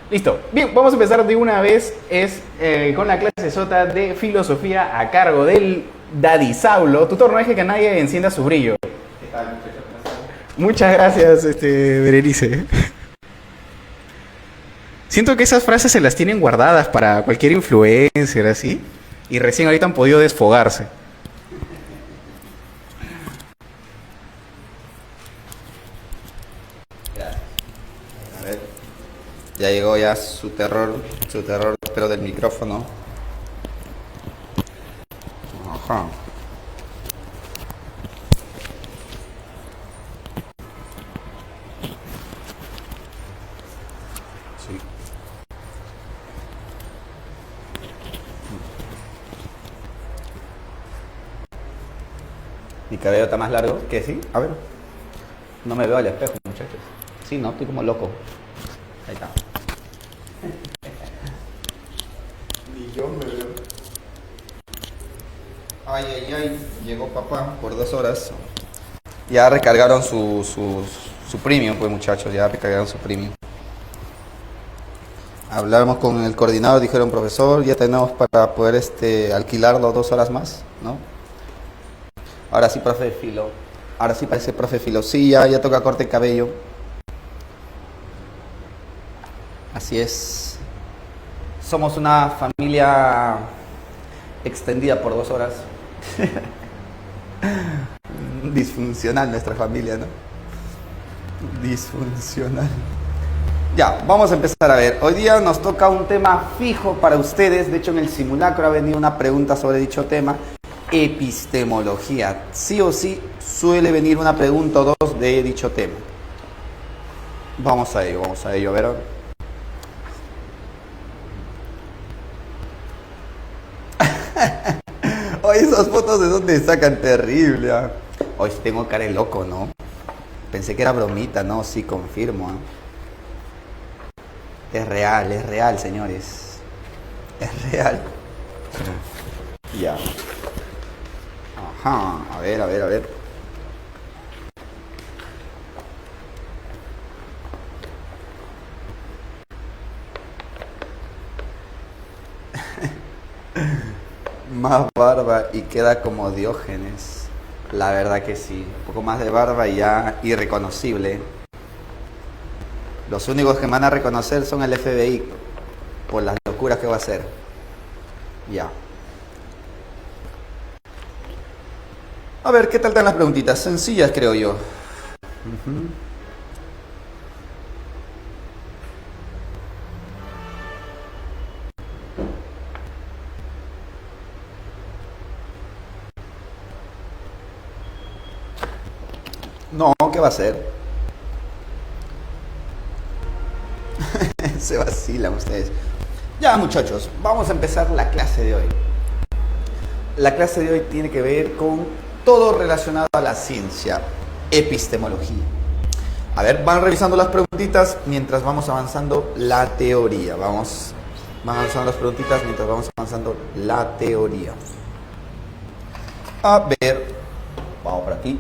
Listo. Bien, vamos a empezar de una vez con la clase sota de filosofía a cargo del Daddy Saulo. Tutor, no deje que nadie encienda su brillo. ¿Qué tal, muchachos? ¿Cómo están? Muchas gracias, Berenice. Siento que esas frases se las tienen guardadas para cualquier influencer, así. Y recién ahorita han podido desfogarse. Gracias. A ver, ya llegó ya su terror, pero del micrófono. Ajá. Sí. Mi cabello está más largo que sí. A ver. No me veo al espejo, muchachos. Sí, no, estoy como loco. Ahí está. Ni yo me veo. Ay, ay, ay. Llegó papá por 2 horas. Ya recargaron su premium, pues muchachos. Ya recargaron su premium. Hablamos con el coordinador, dijeron profesor, ya tenemos para poder alquilarlo 2 horas más, ¿no? Ahora sí, profe Filo. Ahora sí parece profe Filo. Sí, ya toca corte de cabello. Así es. Somos una familia extendida por 2 horas. Disfuncional nuestra familia, ¿no? Disfuncional. Ya, vamos a empezar a ver. Hoy día nos toca un tema fijo para ustedes. De hecho, en el simulacro ha venido una pregunta sobre dicho tema. Epistemología. Sí o sí suele venir una pregunta o dos de dicho tema. Vamos a ello, a ver. Oye, esas fotos de dónde sacan, terrible. Hoy tengo cara de loco, ¿no? Pensé que era bromita, ¿no? Sí, confirmo. Es real, señores. Es real. Ya. Ajá, a ver. Más barba y queda como Diógenes. La verdad que sí. Un poco más de barba y ya irreconocible. Los únicos que me van a reconocer son el FBI por las locuras que va a hacer. Ya. A ver, ¿qué tal están las preguntitas? Sencillas, creo yo. No, ¿qué va a ser? Se vacilan ustedes. Ya, muchachos, vamos a empezar la clase de hoy. La clase de hoy tiene que ver con todo relacionado a la ciencia, epistemología. A ver, van revisando las preguntitas mientras vamos avanzando la teoría. Vamos avanzando las preguntitas mientras vamos avanzando la teoría. A ver, vamos por aquí.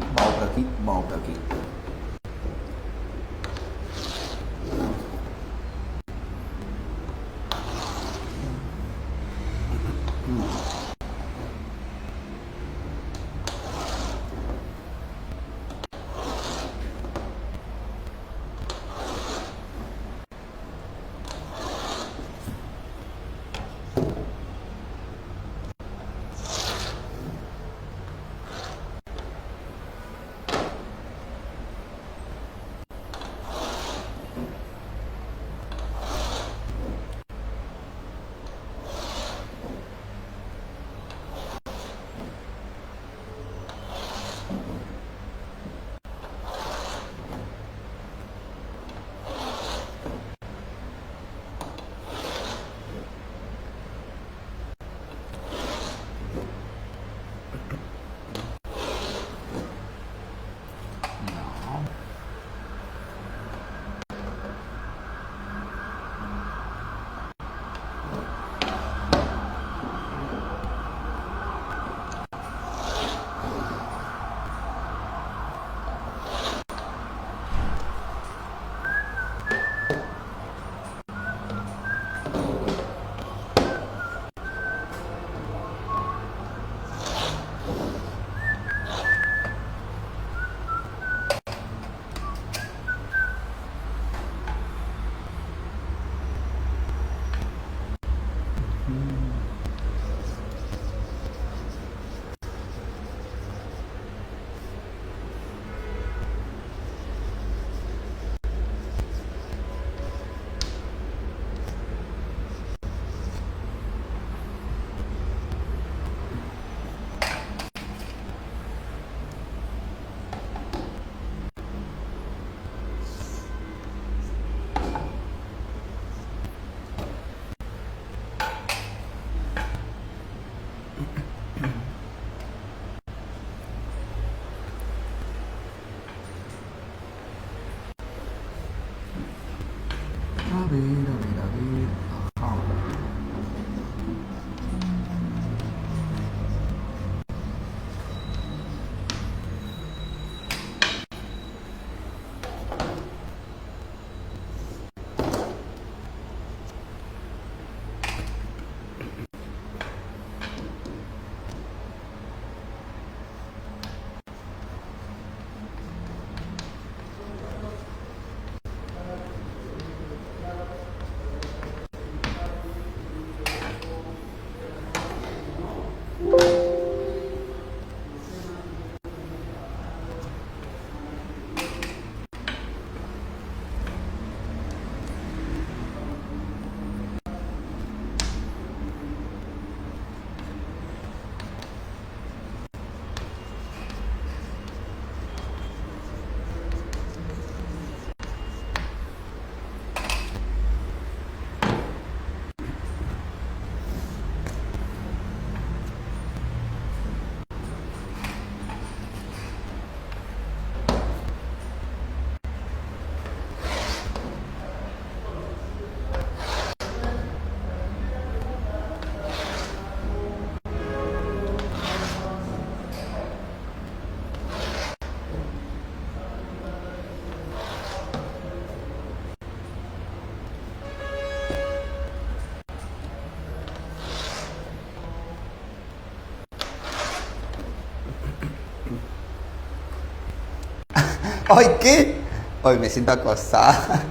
¡Ay, qué! Hoy me siento acosada.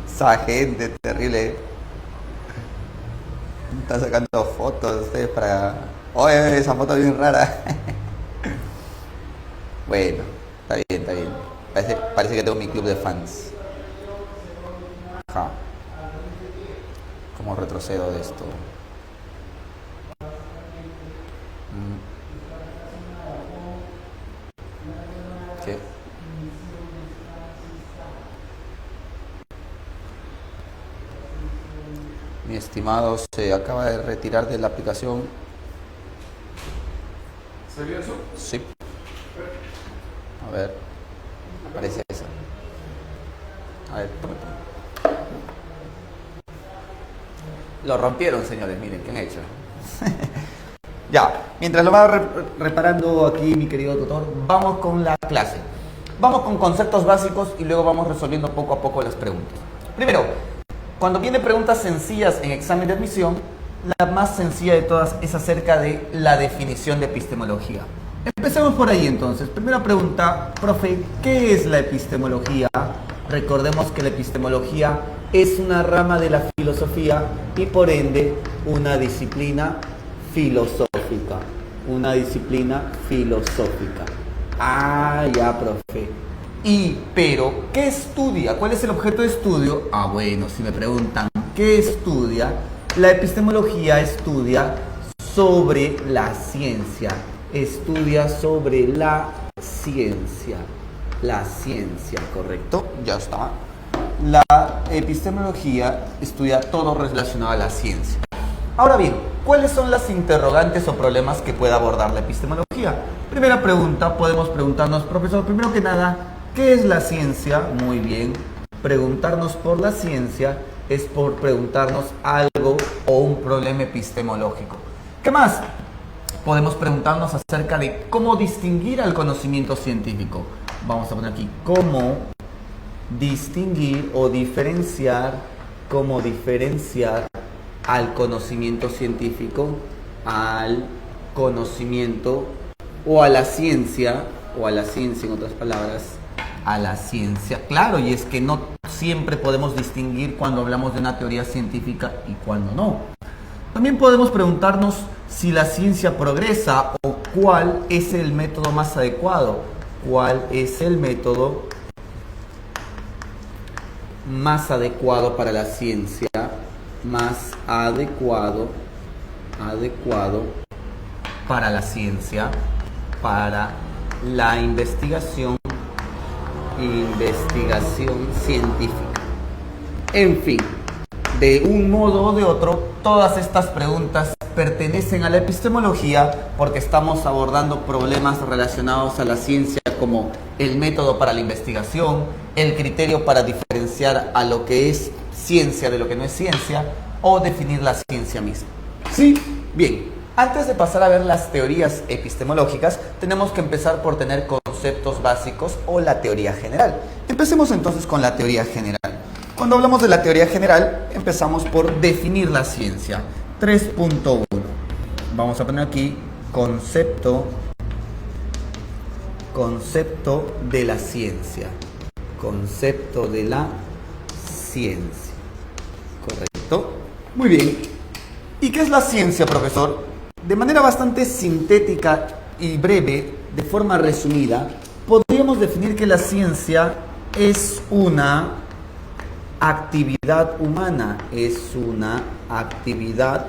Esa gente terrible. Están sacando fotos de ustedes para... Oye, esa foto es bien rara. Bueno, está bien, está bien. Parece que tengo mi club de fans. Ajá. ¿Cómo retrocedo de esto? ¿Qué? Mi estimado se acaba de retirar de la aplicación. ¿Salió eso? Sí. A ver. Aparece esa. A ver, tome. Lo rompieron, señores. Miren, ¿qué han hecho? Ya, mientras lo va reparando aquí mi querido tutor, vamos con la clase. Vamos con conceptos básicos y luego vamos resolviendo poco a poco las preguntas. Primero, cuando vienen preguntas sencillas en examen de admisión, la más sencilla de todas es acerca de la definición de epistemología. Empecemos por ahí entonces. Primera pregunta, profe, ¿qué es la epistemología? Recordemos que la epistemología es una rama de la filosofía y por ende una disciplina filosófica. Una disciplina filosófica. Ah, ya, profe. Pero, ¿qué estudia? ¿Cuál es el objeto de estudio? Ah, bueno, si me preguntan, ¿qué estudia? La epistemología estudia sobre la ciencia. Estudia sobre la ciencia. La ciencia, ¿correcto? Ya está. La epistemología estudia todo relacionado a la ciencia. Ahora bien, ¿cuáles son las interrogantes o problemas que puede abordar la epistemología? Primera pregunta, podemos preguntarnos, profesor, primero que nada, ¿qué es la ciencia? Muy bien. Preguntarnos por la ciencia es por preguntarnos algo o un problema epistemológico. ¿Qué más? Podemos preguntarnos acerca de cómo distinguir al conocimiento científico. Vamos a poner aquí, cómo distinguir o diferenciar, cómo diferenciar al conocimiento científico, al conocimiento o a la ciencia en otras palabras, a la ciencia. Claro, y es que no siempre podemos distinguir cuando hablamos de una teoría científica y cuando no. También podemos preguntarnos si la ciencia progresa o cuál es el método más adecuado. ¿Cuál es el método más adecuado para la ciencia? Más adecuado para la ciencia, para la investigación científica. En fin, de un modo o de otro, todas estas preguntas pertenecen a la epistemología porque estamos abordando problemas relacionados a la ciencia como el método para la investigación, el criterio para diferenciar a lo que es ciencia de lo que no es ciencia o definir la ciencia misma. ¿Sí? Bien, antes de pasar a ver las teorías epistemológicas, tenemos que empezar por tener conceptos básicos o la teoría general. Empecemos entonces con la teoría general. Cuando hablamos de la teoría general, empezamos por definir la ciencia. 3.1. Vamos a poner aquí concepto de la ciencia. Concepto de la ciencia. ¿Correcto? Muy bien. ¿Y qué es la ciencia, profesor? De manera bastante sintética y breve, de forma resumida, podríamos definir que la ciencia es una actividad humana. Es una actividad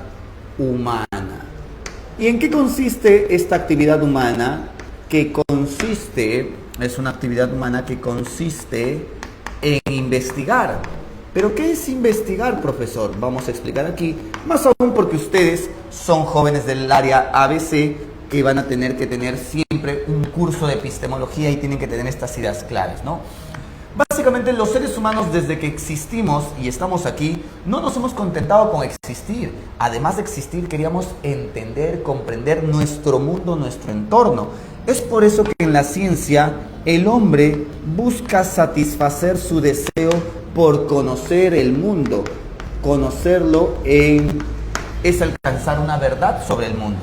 humana. ¿Y en qué consiste esta actividad humana? Es una actividad humana que consiste en investigar. ¿Pero qué es investigar, profesor? Vamos a explicar aquí, más aún porque ustedes son jóvenes del área ABC que van a tener que tener siempre un curso de epistemología y tienen que tener estas ideas claras, ¿no? Básicamente los seres humanos desde que existimos y estamos aquí no nos hemos contentado con existir. Además de existir queríamos entender, comprender nuestro mundo, nuestro entorno. Es por eso que en la ciencia el hombre busca satisfacer su deseo por conocer el mundo. Conocerlo es alcanzar una verdad sobre el mundo.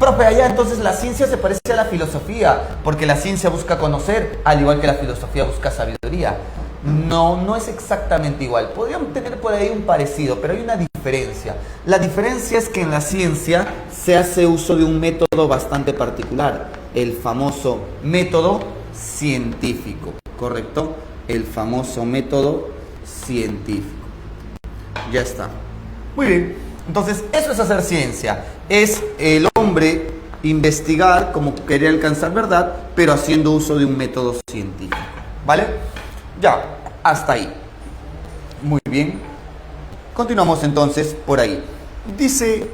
Profe, allá entonces la ciencia se parece a la filosofía, porque la ciencia busca conocer, al igual que la filosofía busca sabiduría. No, no es exactamente igual. Podríamos tener por ahí un parecido, pero hay una diferencia. La diferencia es que en la ciencia se hace uso de un método bastante particular, el famoso método científico, ¿correcto? El famoso método científico. Ya está. Muy bien. Entonces, eso es hacer ciencia. Es el hombre investigar como querer alcanzar verdad, pero haciendo uso de un método científico. ¿Vale? Ya, hasta ahí. Muy bien. Continuamos entonces por ahí. Dice,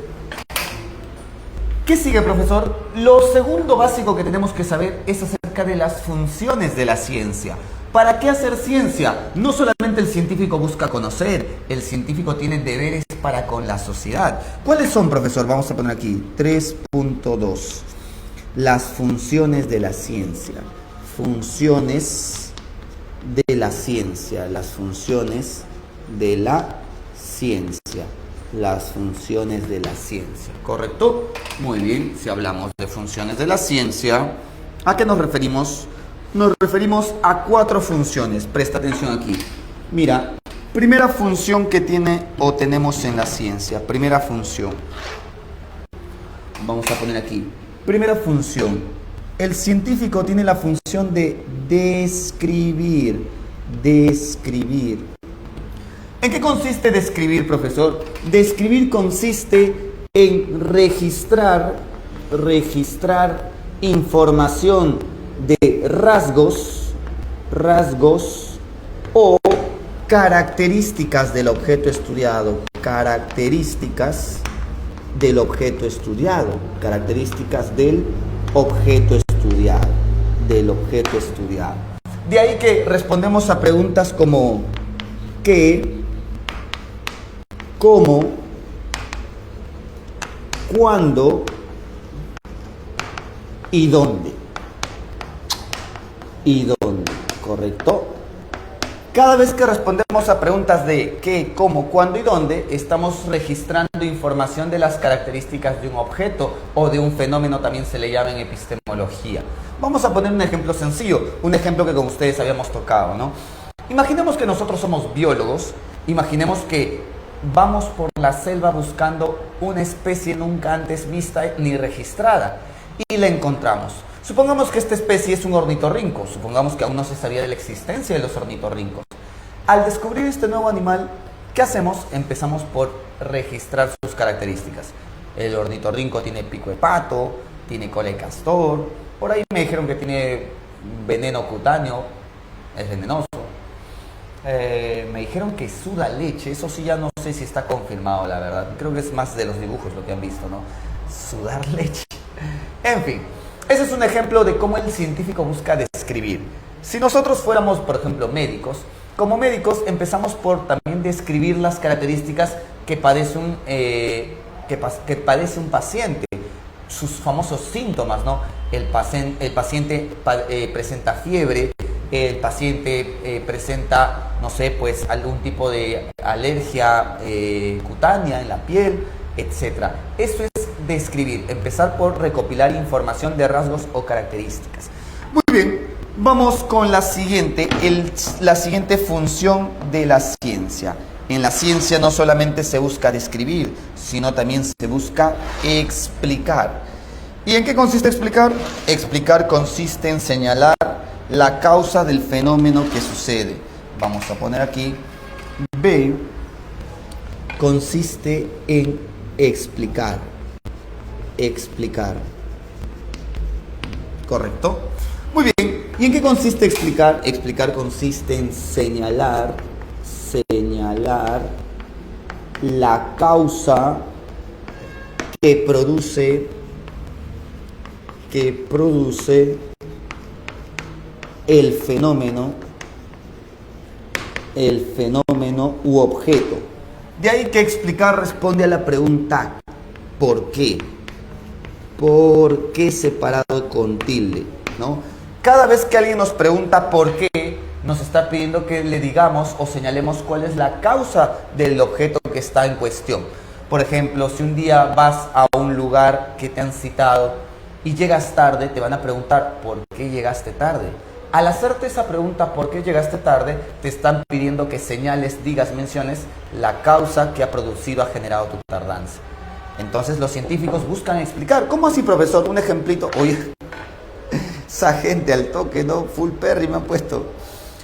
¿qué sigue, profesor? Lo segundo básico que tenemos que saber es acerca de las funciones de la ciencia. ¿Para qué hacer ciencia? No solamente el científico busca conocer, el científico tiene deberes para con la sociedad. ¿Cuáles son, profesor? Vamos a poner aquí 3.2. Las funciones de la ciencia. Funciones de la ciencia. Las funciones de la ciencia. Las funciones de la ciencia. ¿Correcto? Muy bien. Si hablamos de funciones de la ciencia, ¿a qué nos referimos? Nos referimos a 4 funciones. Presta atención aquí. Mira, primera función que tiene o tenemos en la ciencia. Primera función. Vamos a poner aquí. Primera función. El científico tiene la función de describir. Describir. ¿En qué consiste describir, profesor? Describir consiste en registrar información de rasgos o características del objeto estudiado. Características del objeto estudiado. Características del objeto estudiado. Del objeto estudiado. De ahí que respondemos a preguntas como ¿qué? ¿Cómo? ¿Cuándo? ¿Y dónde? ¿Y dónde? ¿Correcto? Cada vez que respondemos a preguntas de qué, cómo, cuándo y dónde, estamos registrando información de las características de un objeto o de un fenómeno, también se le llama en epistemología. Vamos a poner un ejemplo sencillo, un ejemplo que con ustedes habíamos tocado, ¿no? Imaginemos que nosotros somos biólogos, imaginemos que vamos por la selva buscando una especie nunca antes vista ni registrada y la encontramos. Supongamos que esta especie es un ornitorrinco, supongamos que aún no se sabía de la existencia de los ornitorrincos. Al descubrir este nuevo animal, ¿qué hacemos? Empezamos por registrar sus características. El ornitorrinco tiene pico de pato, tiene cola de castor, por ahí me dijeron que tiene veneno cutáneo, es venenoso. Me dijeron que suda leche, eso sí ya no sé si está confirmado, la verdad. Creo que es más de los dibujos lo que han visto, ¿no? Sudar leche. En fin. Ese es un ejemplo de cómo el científico busca describir. Si nosotros fuéramos, por ejemplo, médicos, como médicos empezamos por también describir las características que padece un paciente, sus famosos síntomas, ¿no? El paciente presenta fiebre, el paciente presenta, no sé, pues algún tipo de alergia cutánea en la piel, etc. Eso es describir, empezar por recopilar información de rasgos o características. Muy bien, vamos con la siguiente función de la ciencia. En la ciencia no solamente se busca describir, sino también se busca explicar. ¿Y en qué consiste explicar? Explicar consiste en señalar la causa del fenómeno que sucede. Vamos a poner aquí B. Consiste en explicar. Explicar. ¿Correcto? Muy bien. ¿Y en qué consiste explicar? Explicar consiste en señalar la causa que produce el fenómeno u objeto. De ahí que explicar responde a la pregunta ¿por qué? ¿Por qué separado con tilde? ¿No? Cada vez que alguien nos pregunta por qué, nos está pidiendo que le digamos o señalemos cuál es la causa del objeto que está en cuestión. Por ejemplo, si un día vas a un lugar que te han citado y llegas tarde, te van a preguntar ¿por qué llegaste tarde? Al hacerte esa pregunta ¿por qué llegaste tarde? Te están pidiendo que señales, digas, menciones la causa que ha producido, ha generado tu tardanza. Entonces los científicos buscan explicar. ¿Cómo así, profesor? Un ejemplito. Oye, esa gente al toque, ¿no? Full Perry me han puesto.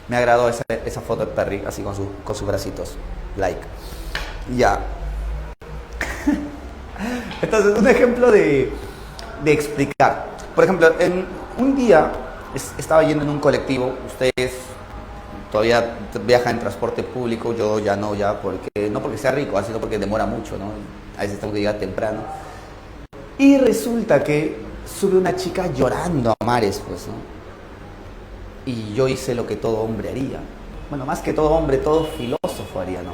Me agradó esa foto de Perry, así con sus bracitos. Like. Ya. Entonces, un ejemplo de explicar. Por ejemplo, un día estaba yendo en un colectivo. Ustedes todavía viajan en transporte público. Yo ya no, porque no porque sea rico, sino porque demora mucho, ¿no? A veces tengo que llegar temprano. Y resulta que sube una chica llorando a mares, pues, ¿no? Y yo hice lo que todo hombre haría. Bueno, más que todo hombre, todo filósofo haría, ¿no?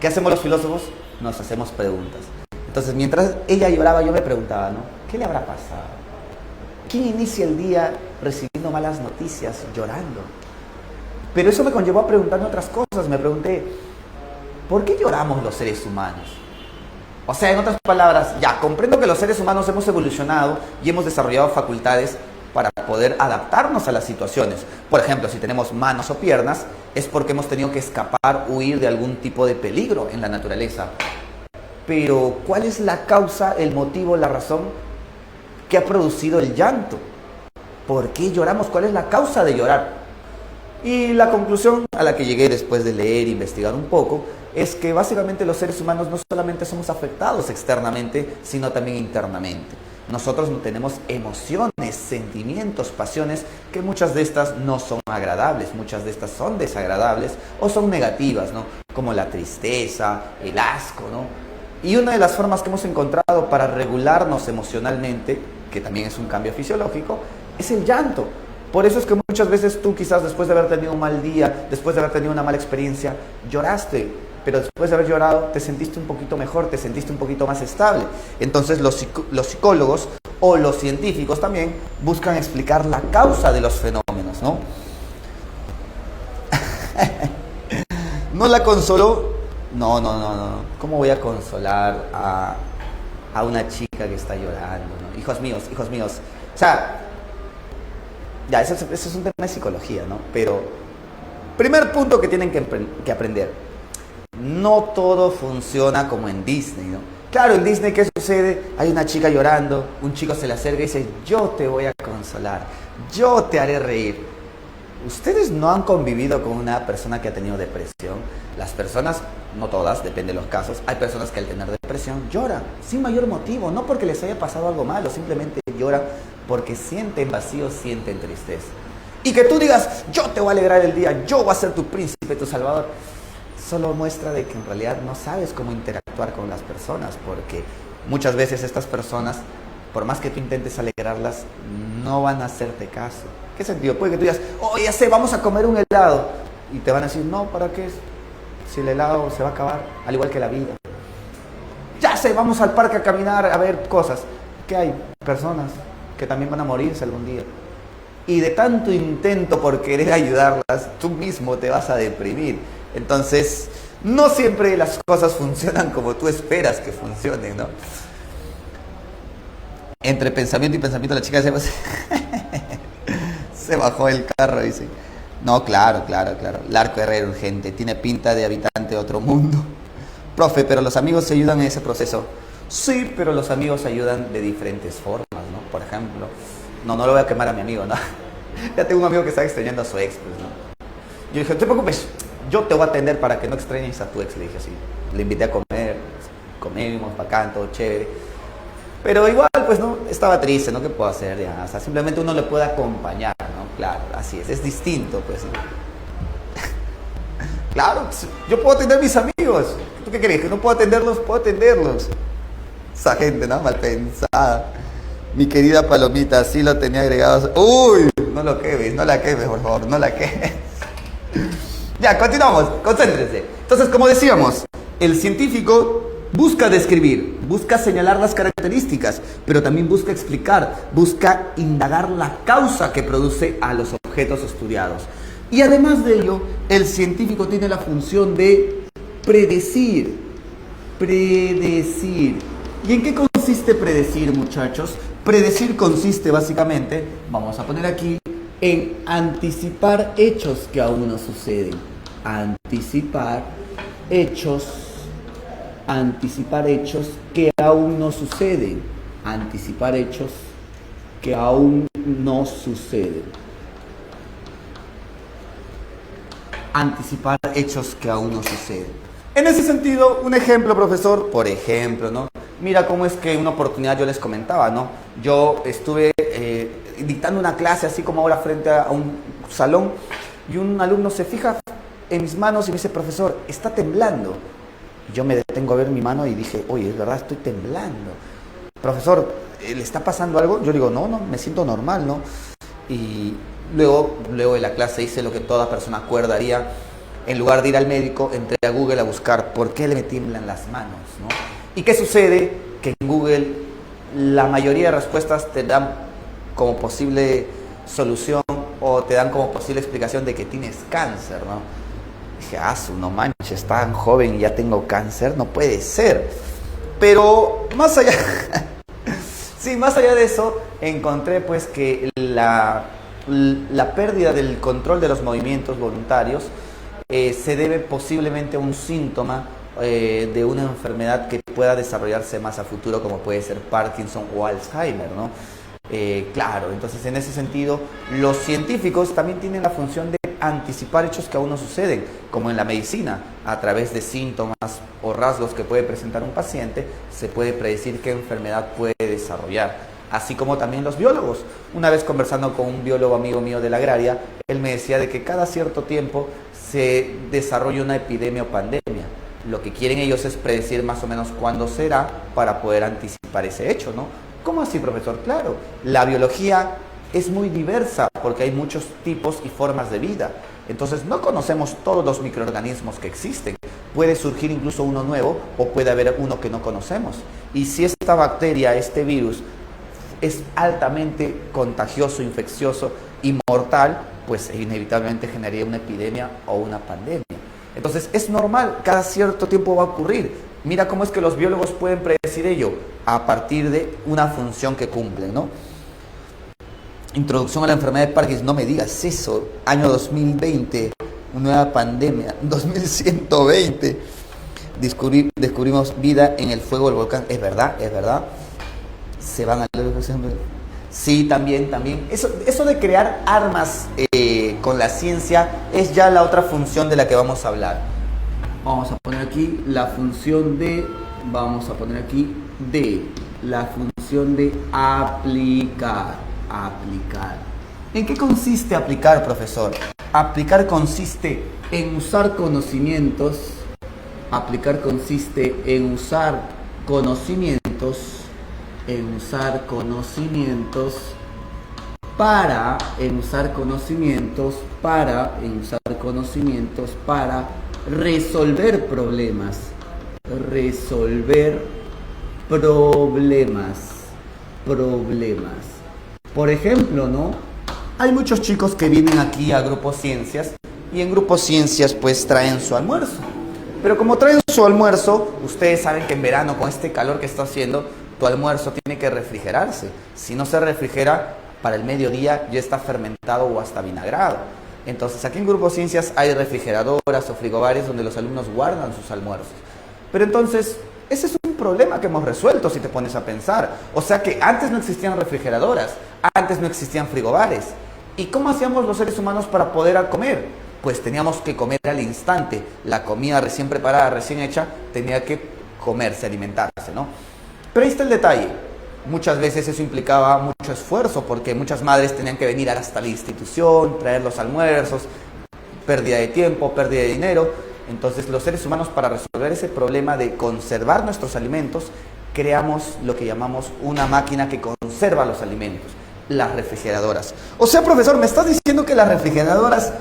¿Qué hacemos los filósofos? Nos hacemos preguntas. Entonces, mientras ella lloraba, yo me preguntaba, ¿no? ¿Qué le habrá pasado? ¿Quién inicia el día recibiendo malas noticias, llorando? Pero eso me conllevó a preguntarme otras cosas. Me pregunté, ¿por qué lloramos los seres humanos? O sea, en otras palabras, ya comprendo que los seres humanos hemos evolucionado y hemos desarrollado facultades para poder adaptarnos a las situaciones. Por ejemplo, si tenemos manos o piernas, es porque hemos tenido que escapar, huir de algún tipo de peligro en la naturaleza. Pero, ¿cuál es la causa, el motivo, la razón que ha producido el llanto? ¿Por qué lloramos? ¿Cuál es la causa de llorar? Y la conclusión a la que llegué después de leer e investigar un poco es que básicamente los seres humanos no solamente somos afectados externamente, sino también internamente. Nosotros tenemos emociones, sentimientos, pasiones, que muchas de estas no son agradables, muchas de estas son desagradables o son negativas, ¿no? Como la tristeza, el asco, ¿no? Y una de las formas que hemos encontrado para regularnos emocionalmente, que también es un cambio fisiológico, es el llanto. Por eso es que muchas veces tú quizás después de haber tenido un mal día, después de haber tenido una mala experiencia, lloraste, pero después de haber llorado te sentiste un poquito mejor, te sentiste un poquito más estable. Entonces los psicólogos o los científicos también buscan explicar la causa de los fenómenos, ¿no? ¿No la consoló? No. ¿Cómo voy a consolar a una chica que está llorando, ¿no? Hijos míos. O sea, ya, eso es un tema de psicología, ¿no? Pero, primer punto que tienen que aprender. No todo funciona como en Disney, ¿no? Claro, en Disney, ¿qué sucede? Hay una chica llorando, un chico se le acerca y dice, yo te voy a consolar, yo te haré reír. ¿Ustedes no han convivido con una persona que ha tenido depresión? Las personas, no todas, depende de los casos, hay personas que al tener depresión lloran sin mayor motivo, no porque les haya pasado algo malo, simplemente lloran porque sienten vacío, sienten tristeza. Y que tú digas, yo te voy a alegrar el día, yo voy a ser tu príncipe, tu salvador, solo muestra de que en realidad no sabes cómo interactuar con las personas, porque muchas veces estas personas, por más que tú intentes alegrarlas, no van a hacerte caso. ¿Qué sentido? Puede que tú digas, oh, ya sé, vamos a comer un helado, y te van a decir, no, ¿para qué? Si el helado se va a acabar, al igual que la vida. Ya sé, vamos al parque a caminar, a ver cosas. ¿Qué hay? Personas que también van a morirse algún día. Y de tanto intento por querer ayudarlas, tú mismo te vas a deprimir. Entonces, no siempre las cosas funcionan como tú esperas que funcionen, ¿no? Entre pensamiento y pensamiento, la chica se bajó del carro y dice, no, claro. Larco Herrera urgente, tiene pinta de habitante de otro mundo. Profe, pero los amigos se ayudan en ese proceso. Sí, pero los amigos ayudan de diferentes formas, ¿no? Por ejemplo, no lo voy a quemar a mi amigo, ¿no? Ya tengo un amigo que está extrañando a su ex, pues, ¿no? Yo dije, no te preocupes, yo te voy a atender para que no extrañes a tu ex, le dije así. Le invité a comer, comimos, bacán, todo chévere. Pero igual, pues, ¿no? Estaba triste, ¿no? ¿Qué puedo hacer? Ya, o sea, simplemente uno le puede acompañar, ¿no? Claro, así es distinto, pues, ¿no? Claro, yo puedo atender a mis amigos. ¿Tú qué crees? ¿Que no puedo atenderlos? Puedo atenderlos. Esa gente, ¿no? Mal pensada. Mi querida Palomita, sí lo tenía agregado. ¡Uy! No lo quemes, no la quemes, por favor, no la quemes. Ya, continuamos, concéntrense. Entonces, como decíamos, el científico busca describir, busca señalar las características, pero también busca explicar, busca indagar la causa que produce a los objetos estudiados. Y además de ello, el científico tiene la función de predecir. Predecir. ¿Y en qué consiste predecir, muchachos? Predecir consiste básicamente, vamos a poner aquí, en anticipar hechos que aún no suceden. Anticipar hechos que aún no suceden. Anticipar hechos que aún no suceden. Anticipar hechos que aún no suceden. En ese sentido, un ejemplo, profesor, por ejemplo, ¿no? Mira cómo es que una oportunidad yo les comentaba, ¿no? Yo estuve dictando una clase así como ahora frente a un salón y un alumno se fija en mis manos y me dice, profesor, está temblando. Yo me detengo a ver mi mano y dije, oye, es verdad, estoy temblando. Profesor, ¿le está pasando algo? Yo digo, no, me siento normal, ¿no? Y luego de la clase hice lo que toda persona cuerda haría. En lugar de ir al médico, entré a Google a buscar por qué me tiemblan las manos, ¿no? ¿Y qué sucede? Que en Google la mayoría de respuestas te dan como posible solución o te dan como posible explicación de que tienes cáncer, ¿no? Dije, no manches, tan joven y ya tengo cáncer, no puede ser. Pero más allá, sí, más allá de eso, encontré pues que la pérdida del control de los movimientos voluntarios se debe posiblemente a un síntoma de una enfermedad que pueda desarrollarse más a futuro, como puede ser Parkinson o Alzheimer, ¿no? Claro, entonces en ese sentido, los científicos también tienen la función de anticipar hechos que aún no suceden, como en la medicina, a través de síntomas o rasgos que puede presentar un paciente, se puede predecir qué enfermedad puede desarrollar. Así como también los biólogos. Una vez conversando con un biólogo amigo mío de la agraria, él me decía de que cada cierto tiempo se desarrolla una epidemia o pandemia. Lo que quieren ellos es predecir más o menos cuándo será para poder anticipar ese hecho, ¿no? ¿Cómo así, profesor? Claro, la biología es muy diversa porque hay muchos tipos y formas de vida. Entonces no conocemos todos los microorganismos que existen. Puede surgir incluso uno nuevo o puede haber uno que no conocemos. Y si esta bacteria, este virus, es altamente contagioso, infeccioso y mortal, pues inevitablemente generaría una epidemia o una pandemia. Entonces es normal, cada cierto tiempo va a ocurrir. Mira cómo es que los biólogos pueden predecir ello a partir de una función que cumplen, ¿no? Introducción a la enfermedad de Parkinson, no me digas eso. Año 2020, una nueva pandemia. 2120, descubrimos vida en el fuego del volcán. Es verdad. Se van al... Sí, también. Eso de crear armas con la ciencia es ya la otra función de la que vamos a hablar. Vamos a poner aquí la función de... la función de aplicar. ¿En qué consiste aplicar, profesor? Aplicar consiste en usar conocimientos. Aplicar consiste en usar conocimientos para resolver problemas. Por ejemplo, ¿no? Hay muchos chicos que vienen aquí a Grupo Ciencias y en Grupo Ciencias pues traen su almuerzo. Pero como traen su almuerzo, ustedes saben que en verano con este calor que está haciendo, tu almuerzo tiene que refrigerarse. Si no se refrigera, para el mediodía ya está fermentado o hasta vinagrado. Entonces aquí en Grupo Ciencias hay refrigeradoras o frigobares donde los alumnos guardan sus almuerzos. Pero entonces, ese es un problema que hemos resuelto si te pones a pensar. O sea que antes no existían refrigeradoras, antes no existían frigobares. ¿Y cómo hacíamos los seres humanos para poder comer? Pues teníamos que comer al instante. La comida recién preparada, recién hecha, tenía que comerse, alimentarse, ¿no? Pero ahí está el detalle. Muchas veces eso implicaba mucho esfuerzo porque muchas madres tenían que venir hasta la institución, traer los almuerzos, pérdida de tiempo, pérdida de dinero. Entonces los seres humanos, para resolver ese problema de conservar nuestros alimentos, creamos lo que llamamos una máquina que conserva los alimentos, las refrigeradoras. O sea, profesor, ¿me estás diciendo que las refrigeradoras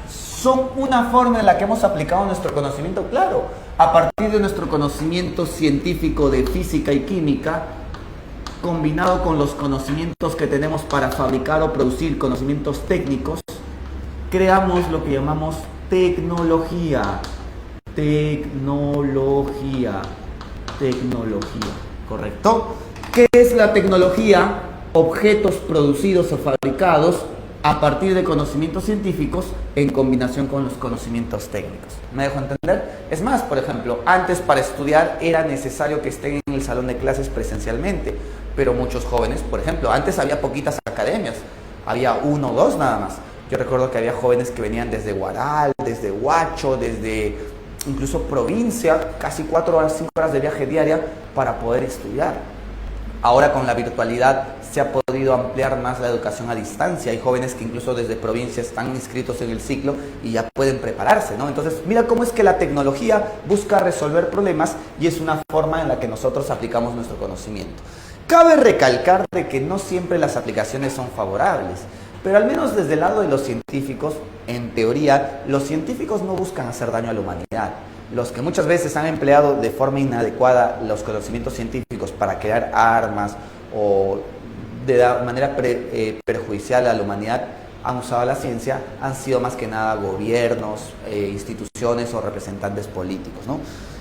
son una forma en la que hemos aplicado nuestro conocimiento? Claro, a partir de nuestro conocimiento científico de física y química, combinado con los conocimientos que tenemos para fabricar o producir conocimientos técnicos, creamos lo que llamamos tecnología. Tecnología, ¿correcto? ¿Qué es la tecnología? Objetos producidos o fabricados a partir de conocimientos científicos en combinación con los conocimientos técnicos. ¿Me dejo entender? Es más, por ejemplo, antes para estudiar era necesario que estén en el salón de clases presencialmente, pero muchos jóvenes, por ejemplo, antes había poquitas academias, había 1 o 2 nada más. Yo recuerdo que había jóvenes que venían desde Huaral, desde Huacho, desde incluso provincia, casi 4 horas, 5 horas de viaje diaria para poder estudiar. Ahora con la virtualidad se ha podido ampliar más la educación a distancia. Hay jóvenes que incluso desde provincia están inscritos en el ciclo y ya pueden prepararse, ¿no? Entonces, mira cómo es que la tecnología busca resolver problemas y es una forma en la que nosotros aplicamos nuestro conocimiento. Cabe recalcar de que no siempre las aplicaciones son favorables, pero al menos desde el lado de los científicos, en teoría, los científicos no buscan hacer daño a la humanidad. Los que muchas veces han empleado de forma inadecuada los conocimientos científicos para crear armas o de manera perjudicial a la humanidad han usado la ciencia, han sido más que nada gobiernos, instituciones o representantes políticos, ¿no?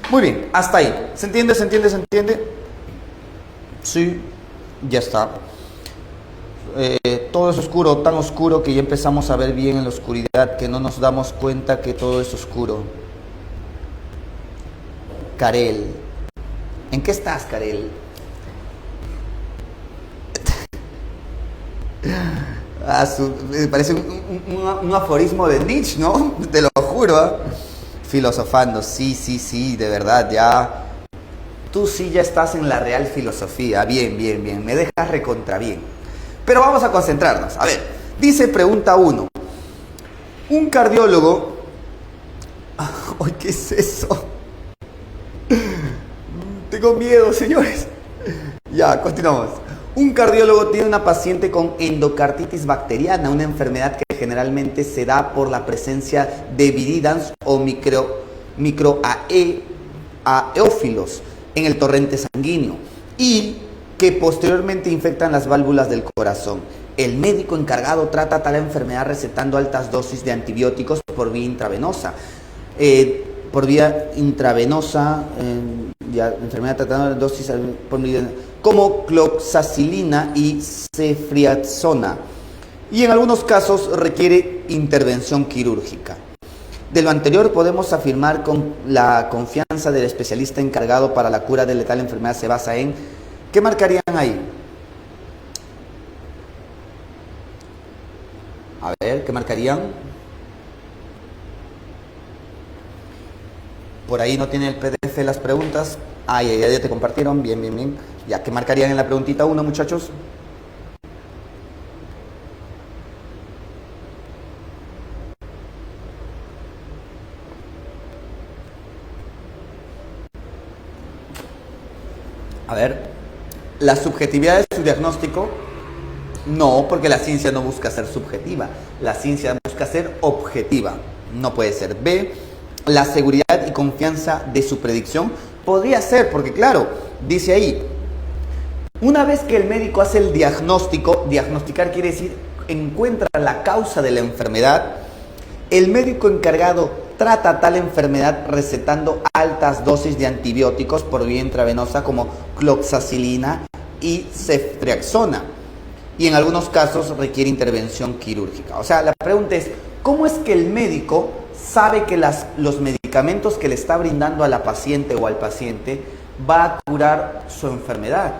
Muy bien, hasta ahí. ¿Se entiende? ¿Se entiende? ¿Se entiende? Sí, ya está. Todo es oscuro, tan oscuro que ya empezamos a ver bien en la oscuridad, que no nos damos cuenta que todo es oscuro. Karel, ¿en qué estás, Karel? Me parece un aforismo de Nietzsche, ¿no? Te lo juro, ¿eh? Filosofando, sí, de verdad, ya. Tú sí ya estás en la real filosofía, bien, me dejas recontra bien. Pero vamos a concentrarnos, a ver, dice pregunta 1. Un cardiólogo... ¡Ay, qué es eso! Tengo miedo, señores. Ya, continuamos. Un cardiólogo tiene una paciente con endocarditis bacteriana, una enfermedad que generalmente se da por la presencia de viridans o microaéofilos en el torrente sanguíneo y que posteriormente infectan las válvulas del corazón. El médico encargado trata tal enfermedad recetando altas dosis de antibióticos por vía intravenosa. Enfermedad tratada en dosis como cloxacilina y ceftriaxona, y en algunos casos requiere intervención quirúrgica. De lo anterior podemos afirmar con la confianza del especialista encargado para la cura de letal enfermedad se basa en... ¿Qué marcarían ahí? A ver, ¿qué marcarían? Por ahí no tiene el PDF de las preguntas. Ya te compartieron. Bien. Ya, ¿qué marcarían en la preguntita 1, muchachos? A ver, ¿la subjetividad de su diagnóstico? No, porque la ciencia no busca ser subjetiva. La ciencia busca ser objetiva. No puede ser. B, la seguridad y confianza de su predicción. Podría ser, porque claro, dice ahí, una vez que el médico hace el diagnóstico, diagnosticar quiere decir encuentra la causa de la enfermedad, el médico encargado trata tal enfermedad recetando altas dosis de antibióticos por vía intravenosa como cloxacilina y ceftriaxona, y en algunos casos requiere intervención quirúrgica. O sea, la pregunta es, ¿cómo es que el médico sabe que los medicamentos que le está brindando a la paciente o al paciente va a curar su enfermedad?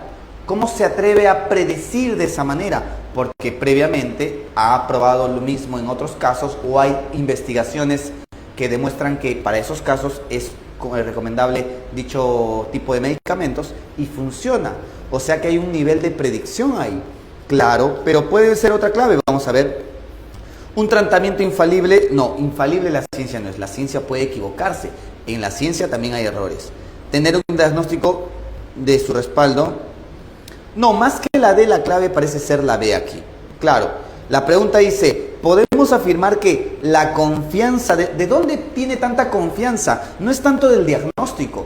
¿Cómo se atreve a predecir de esa manera? Porque previamente ha probado lo mismo en otros casos o hay investigaciones que demuestran que para esos casos es recomendable dicho tipo de medicamentos y funciona. O sea que hay un nivel de predicción ahí. Claro, pero puede ser otra clave. Vamos a ver. Un tratamiento infalible. No, infalible la ciencia no es. La ciencia puede equivocarse. En la ciencia también hay errores. Tener un diagnóstico de su respaldo. No, más que la D, la clave parece ser la B aquí. Claro, la pregunta dice, ¿podemos afirmar que la confianza, de dónde tiene tanta confianza? No es tanto del diagnóstico.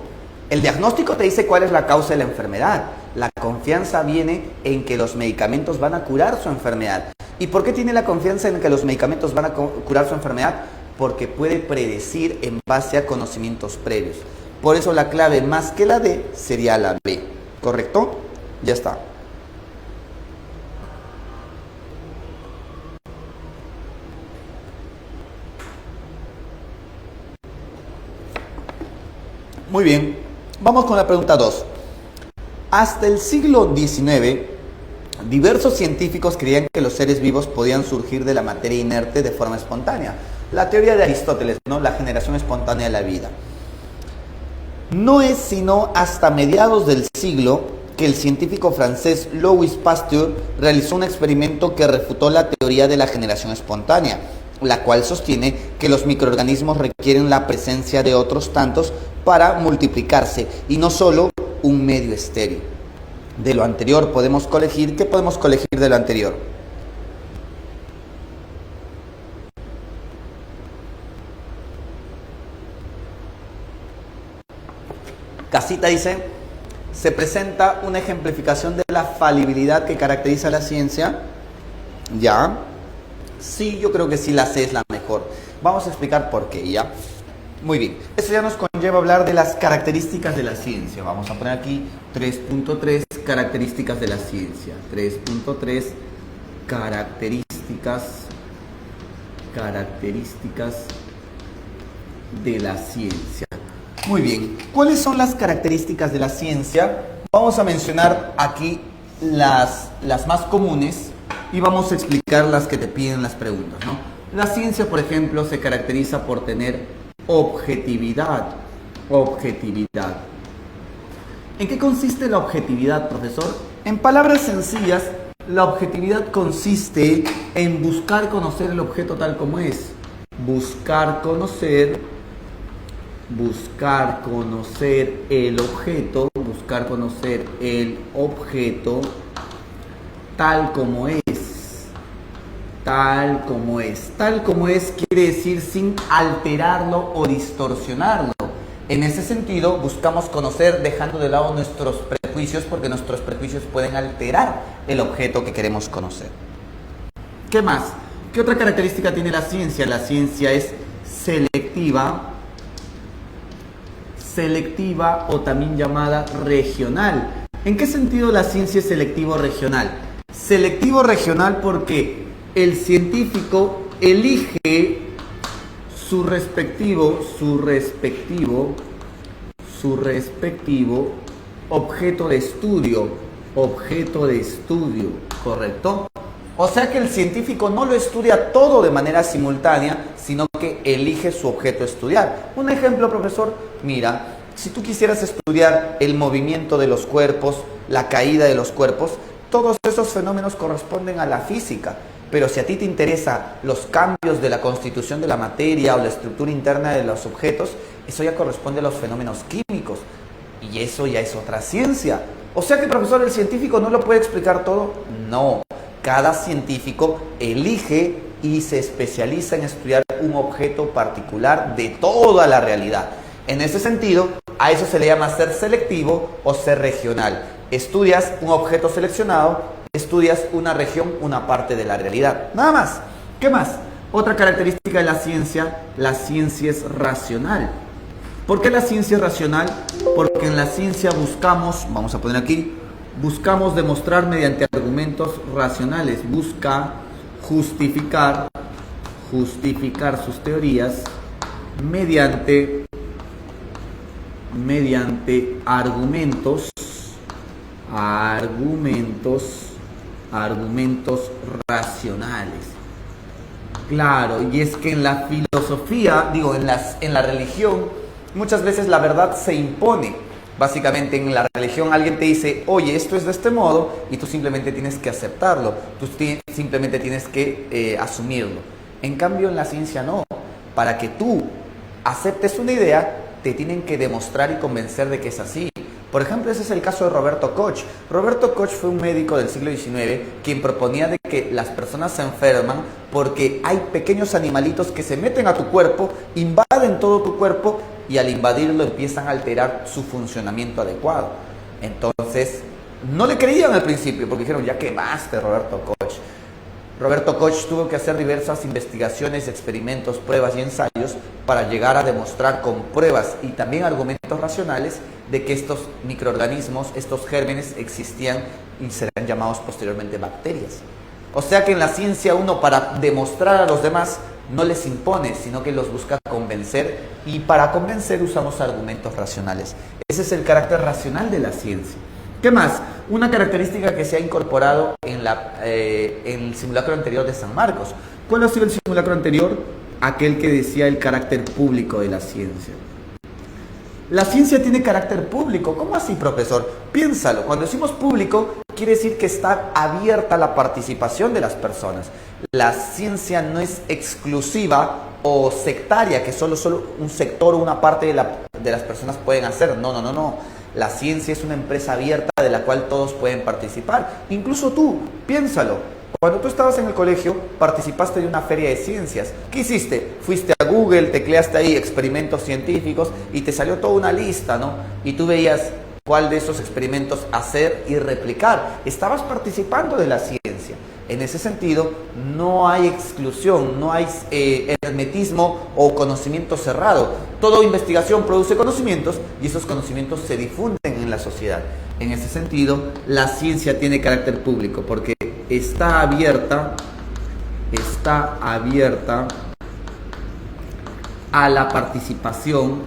El diagnóstico te dice cuál es la causa de la enfermedad. La confianza viene en que los medicamentos van a curar su enfermedad. ¿Y por qué tiene la confianza en que los medicamentos van a curar su enfermedad? Porque puede predecir en base a conocimientos previos. Por eso la clave más que la D sería la B. ¿Correcto? Ya está. Muy bien. Vamos con la pregunta 2. Hasta el siglo XIX, diversos científicos creían que los seres vivos podían surgir de la materia inerte de forma espontánea. La teoría de Aristóteles, ¿no? La generación espontánea de la vida. No es sino hasta mediados del siglo que el científico francés Louis Pasteur realizó un experimento que refutó la teoría de la generación espontánea, la cual sostiene que los microorganismos requieren la presencia de otros tantos para multiplicarse y no solo un medio estéril. De lo anterior podemos colegir, ¿qué podemos colegir de lo anterior? Casita dice, se presenta una ejemplificación de la falibilidad que caracteriza a la ciencia. ¿Ya? Sí, yo creo que sí, la C es la mejor. Vamos a explicar por qué, ¿ya? Muy bien, eso ya nos conlleva hablar de las características de la ciencia. Vamos a poner aquí 3.3, características de la ciencia. 3.3, características de la ciencia. Muy bien, ¿cuáles son las características de la ciencia? Vamos a mencionar aquí las más comunes y vamos a explicar las que te piden las preguntas, ¿no? La ciencia, por ejemplo, se caracteriza por tener objetividad. ¿En qué consiste la objetividad, profesor? En palabras sencillas, la objetividad consiste en buscar conocer el objeto tal como es. Buscar conocer el objeto tal como es. Tal como es quiere decir sin alterarlo o distorsionarlo. En ese sentido, buscamos conocer dejando de lado nuestros prejuicios, porque nuestros prejuicios pueden alterar el objeto que queremos conocer. ¿Qué más? ¿Qué otra característica tiene la ciencia? La ciencia es selectiva o también llamada regional. ¿En qué sentido la ciencia es selectivo regional? Selectivo regional porque el científico elige su respectivo objeto de estudio, ¿correcto? O sea que el científico no lo estudia todo de manera simultánea, sino que elige su objeto a estudiar. Un ejemplo, profesor, mira, si tú quisieras estudiar el movimiento de los cuerpos, la caída de los cuerpos, todos esos fenómenos corresponden a la física. Pero si a ti te interesan los cambios de la constitución de la materia o la estructura interna de los objetos, eso ya corresponde a los fenómenos químicos. Y eso ya es otra ciencia. O sea que, profesor, ¿el científico no lo puede explicar todo? No. Cada científico elige y se especializa en estudiar un objeto particular de toda la realidad. En ese sentido, a eso se le llama ser selectivo o ser regional. Estudias un objeto seleccionado, estudias una región, una parte de la realidad. Nada más. ¿Qué más? Otra característica de la ciencia es racional. ¿Por qué la ciencia es racional? Porque en la ciencia buscamos, vamos a poner aquí, buscamos demostrar mediante argumentos racionales. Busca justificar sus teorías mediante argumentos racionales. Claro, y es que en la filosofía, en la religión, muchas veces la verdad se impone. Básicamente en la religión alguien te dice, oye, esto es de este modo, y tú simplemente tienes que aceptarlo, tú simplemente tienes que asumirlo. En cambio en la ciencia no. Para que tú aceptes una idea, te tienen que demostrar y convencer de que es así. Por ejemplo, ese es el caso de Roberto Koch. Roberto Koch fue un médico del siglo XIX quien proponía de que las personas se enferman porque hay pequeños animalitos que se meten a tu cuerpo, invaden todo tu cuerpo y al invadirlo empiezan a alterar su funcionamiento adecuado. Entonces, no le creían al principio porque dijeron, ya quemaste, Roberto Koch. Roberto Koch tuvo que hacer diversas investigaciones, experimentos, pruebas y ensayos para llegar a demostrar con pruebas y también argumentos racionales de que estos microorganismos, estos gérmenes existían y serán llamados posteriormente bacterias. O sea que en la ciencia uno, para demostrar a los demás, no les impone, sino que los busca convencer, y para convencer usamos argumentos racionales. Ese es el carácter racional de la ciencia. ¿Qué más? Una característica que se ha incorporado en el simulacro anterior de San Marcos. ¿Cuál ha sido el simulacro anterior? Aquel que decía el carácter público de la ciencia. La ciencia tiene carácter público. ¿Cómo así, profesor? Piénsalo. Cuando decimos público, quiere decir que está abierta a la participación de las personas. La ciencia no es exclusiva o sectaria, que solo un sector o una parte de las personas pueden hacer. No. La ciencia es una empresa abierta de la cual todos pueden participar. Incluso tú, piénsalo. Cuando tú estabas en el colegio, participaste de una feria de ciencias. ¿Qué hiciste? Fuiste a Google, tecleaste ahí experimentos científicos y te salió toda una lista, ¿no? Y tú veías cuál de esos experimentos hacer y replicar. Estabas participando de la ciencia. En ese sentido, no hay exclusión, no hay hermetismo o conocimiento cerrado. Toda investigación produce conocimientos y esos conocimientos se difunden en la sociedad. En ese sentido, la ciencia tiene carácter público porque está abierta a la participación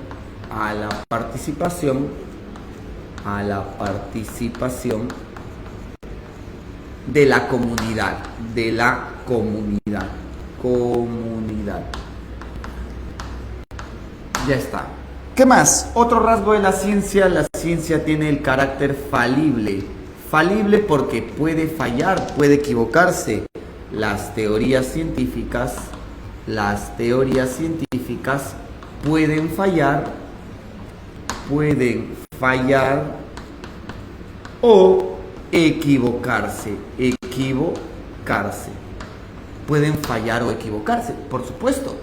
de la comunidad, Ya está. ¿Qué más? Otro rasgo de la ciencia tiene el carácter falible. Falible porque puede fallar, puede equivocarse. Las teorías científicas pueden fallar o equivocarse. Pueden fallar o equivocarse, por supuesto.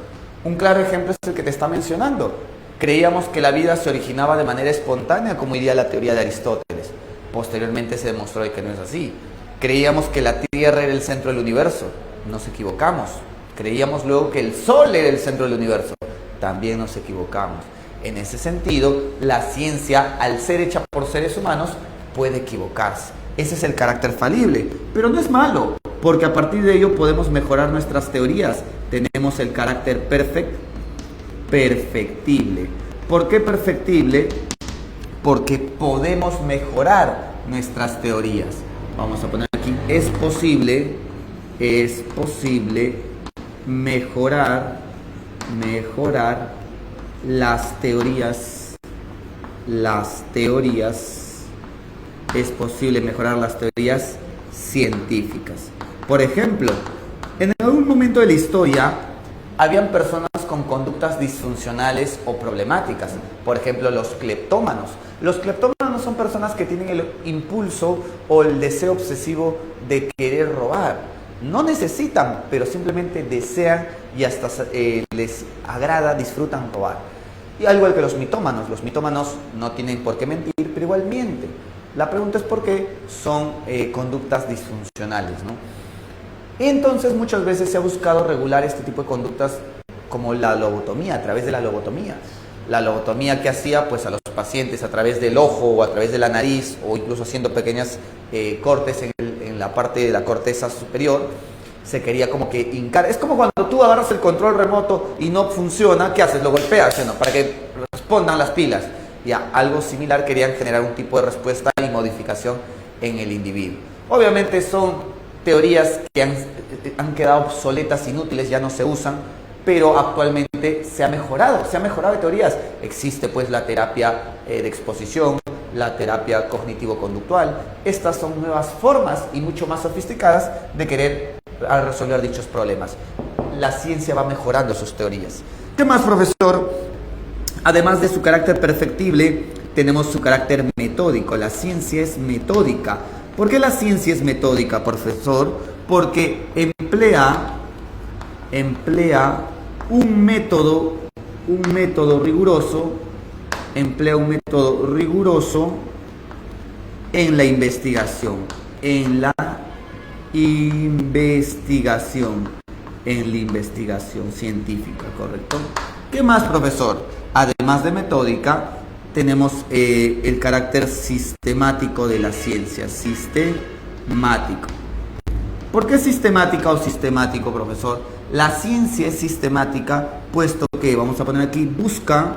Un claro ejemplo es el que te está mencionando. Creíamos que la vida se originaba de manera espontánea, como diría la teoría de Aristóteles. Posteriormente se demostró que no es así. Creíamos que la Tierra era el centro del universo. Nos equivocamos. Creíamos luego que el Sol era el centro del universo. También nos equivocamos. En ese sentido, la ciencia, al ser hecha por seres humanos, puede equivocarse. Ese es el carácter falible. Pero no es malo, porque a partir de ello podemos mejorar nuestras teorías. Tenemos el carácter perfectible. ¿Por qué perfectible? Porque podemos mejorar nuestras teorías. Vamos a poner aquí, es posible mejorar las teorías. Es posible mejorar las teorías científicas. Por ejemplo, en algún momento de la historia habían personas con conductas disfuncionales o problemáticas. Por ejemplo, los cleptómanos. Los cleptómanos son personas que tienen el impulso o el deseo obsesivo de querer robar. No necesitan, pero simplemente desean y hasta les agrada, disfrutan robar. Y al igual que los mitómanos. Los mitómanos no tienen por qué mentir, pero igual mienten. La pregunta es por qué son conductas disfuncionales, ¿no? Entonces muchas veces se ha buscado regular este tipo de conductas como la lobotomía, a través de la lobotomía. La lobotomía que hacía pues a los pacientes a través del ojo o a través de la nariz o incluso haciendo pequeñas cortes en la parte de la corteza superior, se quería como que hincar. Es como cuando tú agarras el control remoto y no funciona, ¿qué haces? Lo golpeas, ¿no? Para que respondan las pilas. Ya, algo similar, querían generar un tipo de respuesta y modificación en el individuo. Obviamente son teorías que han quedado obsoletas, inútiles, ya no se usan, pero actualmente se ha mejorado de teorías. Existe pues la terapia de exposición, la terapia cognitivo-conductual. Estas son nuevas formas y mucho más sofisticadas de querer resolver dichos problemas. La ciencia va mejorando sus teorías. ¿Qué más, profesor? Además de su carácter perfectible, tenemos su carácter metódico. La ciencia es metódica. ¿Por qué la ciencia es metódica, profesor? Porque emplea un método riguroso en la investigación. investigación, en la investigación científica, ¿correcto? ¿Qué más, profesor? Además de metódica, tenemos el carácter sistemático de la ciencia, sistemático. ¿Por qué sistemática o sistemático, profesor? La ciencia es sistemática, puesto que, vamos a poner aquí, busca,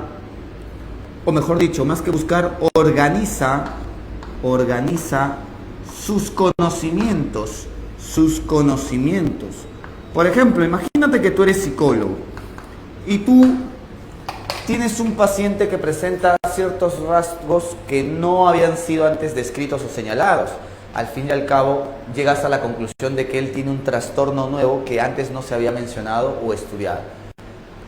o mejor dicho, más que buscar, organiza sus conocimientos. Por ejemplo, imagínate que tú eres psicólogo y tú tienes un paciente que presenta ciertos rasgos que no habían sido antes descritos o señalados. Al fin y al cabo, llegas a la conclusión de que él tiene un trastorno nuevo que antes no se había mencionado o estudiado.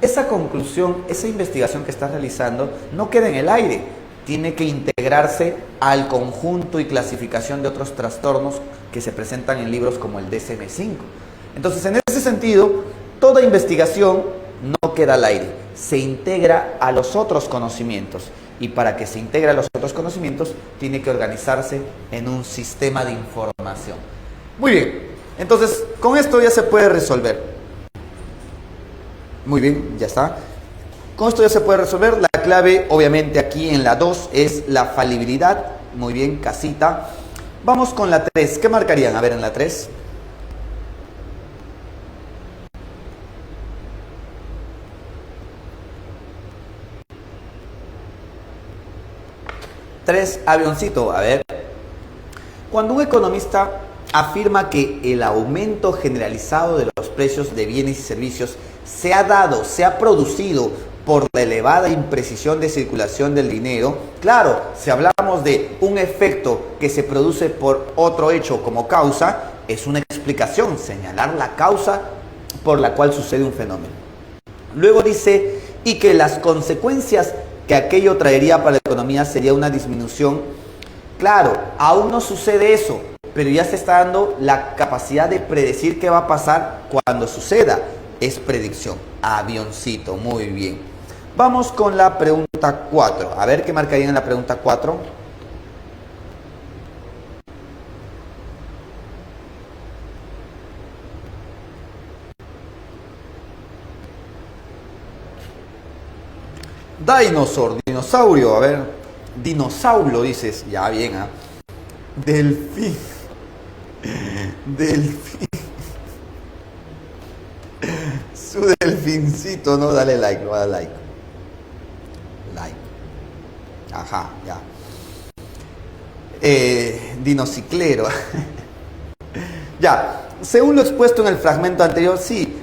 Esa conclusión, esa investigación que estás realizando, no queda en el aire. Tiene que integrarse al conjunto y clasificación de otros trastornos que se presentan en libros como el DSM-5. Entonces, en ese sentido, toda investigación no queda al aire, se integra a los otros conocimientos. Y para que se integre a los otros conocimientos, tiene que organizarse en un sistema de información. Muy bien, entonces, con esto ya se puede resolver. Muy bien, ya está. Con esto ya se puede resolver. La clave, obviamente, aquí en la 2 es la falibilidad. Muy bien, casita. Vamos con la 3. ¿Qué marcarían? A ver, en la 3. Avioncito. A ver. Cuando un economista afirma que el aumento generalizado de los precios de bienes y servicios se ha producido por la elevada imprecisión de circulación del dinero. Claro, si hablamos de un efecto que se produce por otro hecho como causa, es una explicación, señalar la causa por la cual sucede un fenómeno. Luego dice, y que las consecuencias que aquello traería para la economía sería una disminución. Claro, aún no sucede eso, pero ya se está dando la capacidad de predecir qué va a pasar cuando suceda. Es predicción. Avioncito, muy bien. Vamos con la pregunta 4. A ver qué marcarían en la pregunta 4. Dinosaurio, a ver. Dinosaurio, dices. Ya, bien, ¿ah? Delfín. Su delfincito, no, dale like, no da like. Ajá, ya. Dinociclero. Ya, según lo expuesto en el fragmento anterior, sí,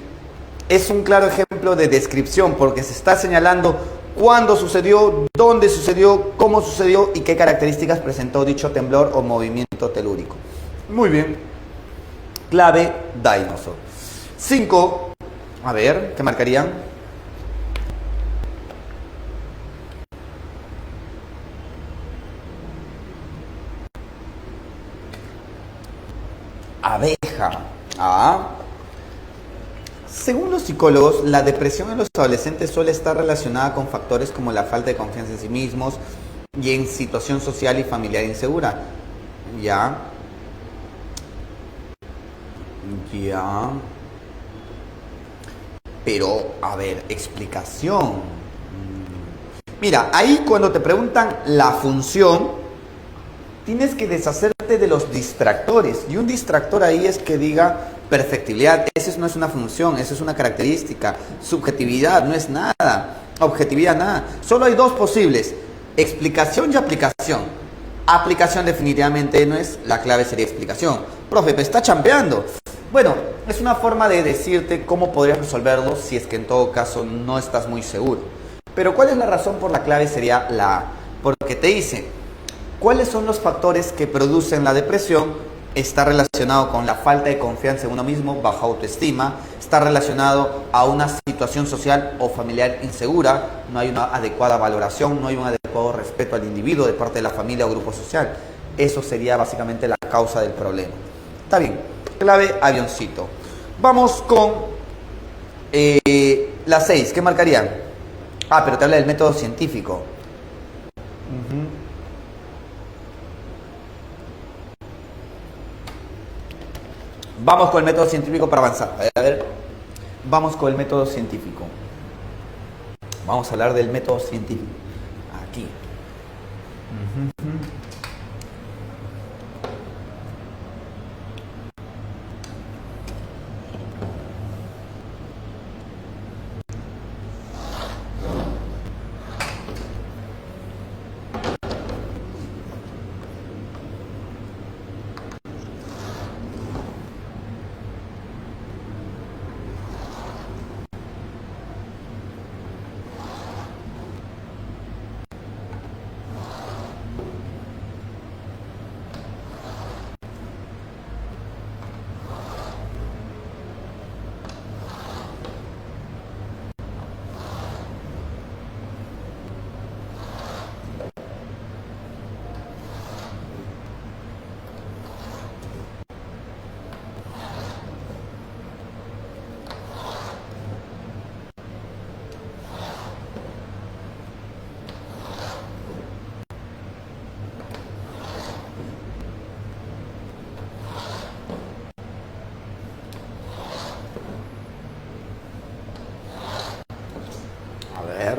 es un claro ejemplo de descripción, porque se está señalando cuándo sucedió, dónde sucedió, cómo sucedió y qué características presentó dicho temblor o movimiento telúrico. Muy bien. Clave, dinosaur. 5. A ver, ¿qué marcarían? Abeja. Ah. Según los psicólogos, la depresión en los adolescentes suele estar relacionada con factores como la falta de confianza en sí mismos y en situación social y familiar insegura. Ya. Pero, a ver, explicación. Mira, ahí cuando te preguntan la función, tienes que deshacerte de los distractores. Y un distractor ahí es que diga perfectibilidad. Esa no es una función, esa es una característica. Subjetividad no es nada. Objetividad nada. Solo hay dos posibles: explicación y aplicación. Aplicación definitivamente no es, la clave sería explicación. Profe, me está chambeando. Bueno, es una forma de decirte cómo podrías resolverlo si es que en todo caso no estás muy seguro. Pero ¿cuál es la razón por la clave? Sería la... Porque te dice, ¿cuáles son los factores que producen la depresión? Está relacionado con la falta de confianza en uno mismo, baja autoestima, está relacionado a una situación social o familiar insegura, no hay una adecuada valoración, no hay un adecuado respeto al individuo de parte de la familia o grupo social. Eso sería básicamente la causa del problema. Está bien. Clave, avioncito. Vamos con la 6. ¿Qué marcarían? Ah, pero te habla del método científico. Vamos con el método científico para avanzar. A ver, vamos con el método científico. Vamos a hablar del método científico. Aquí.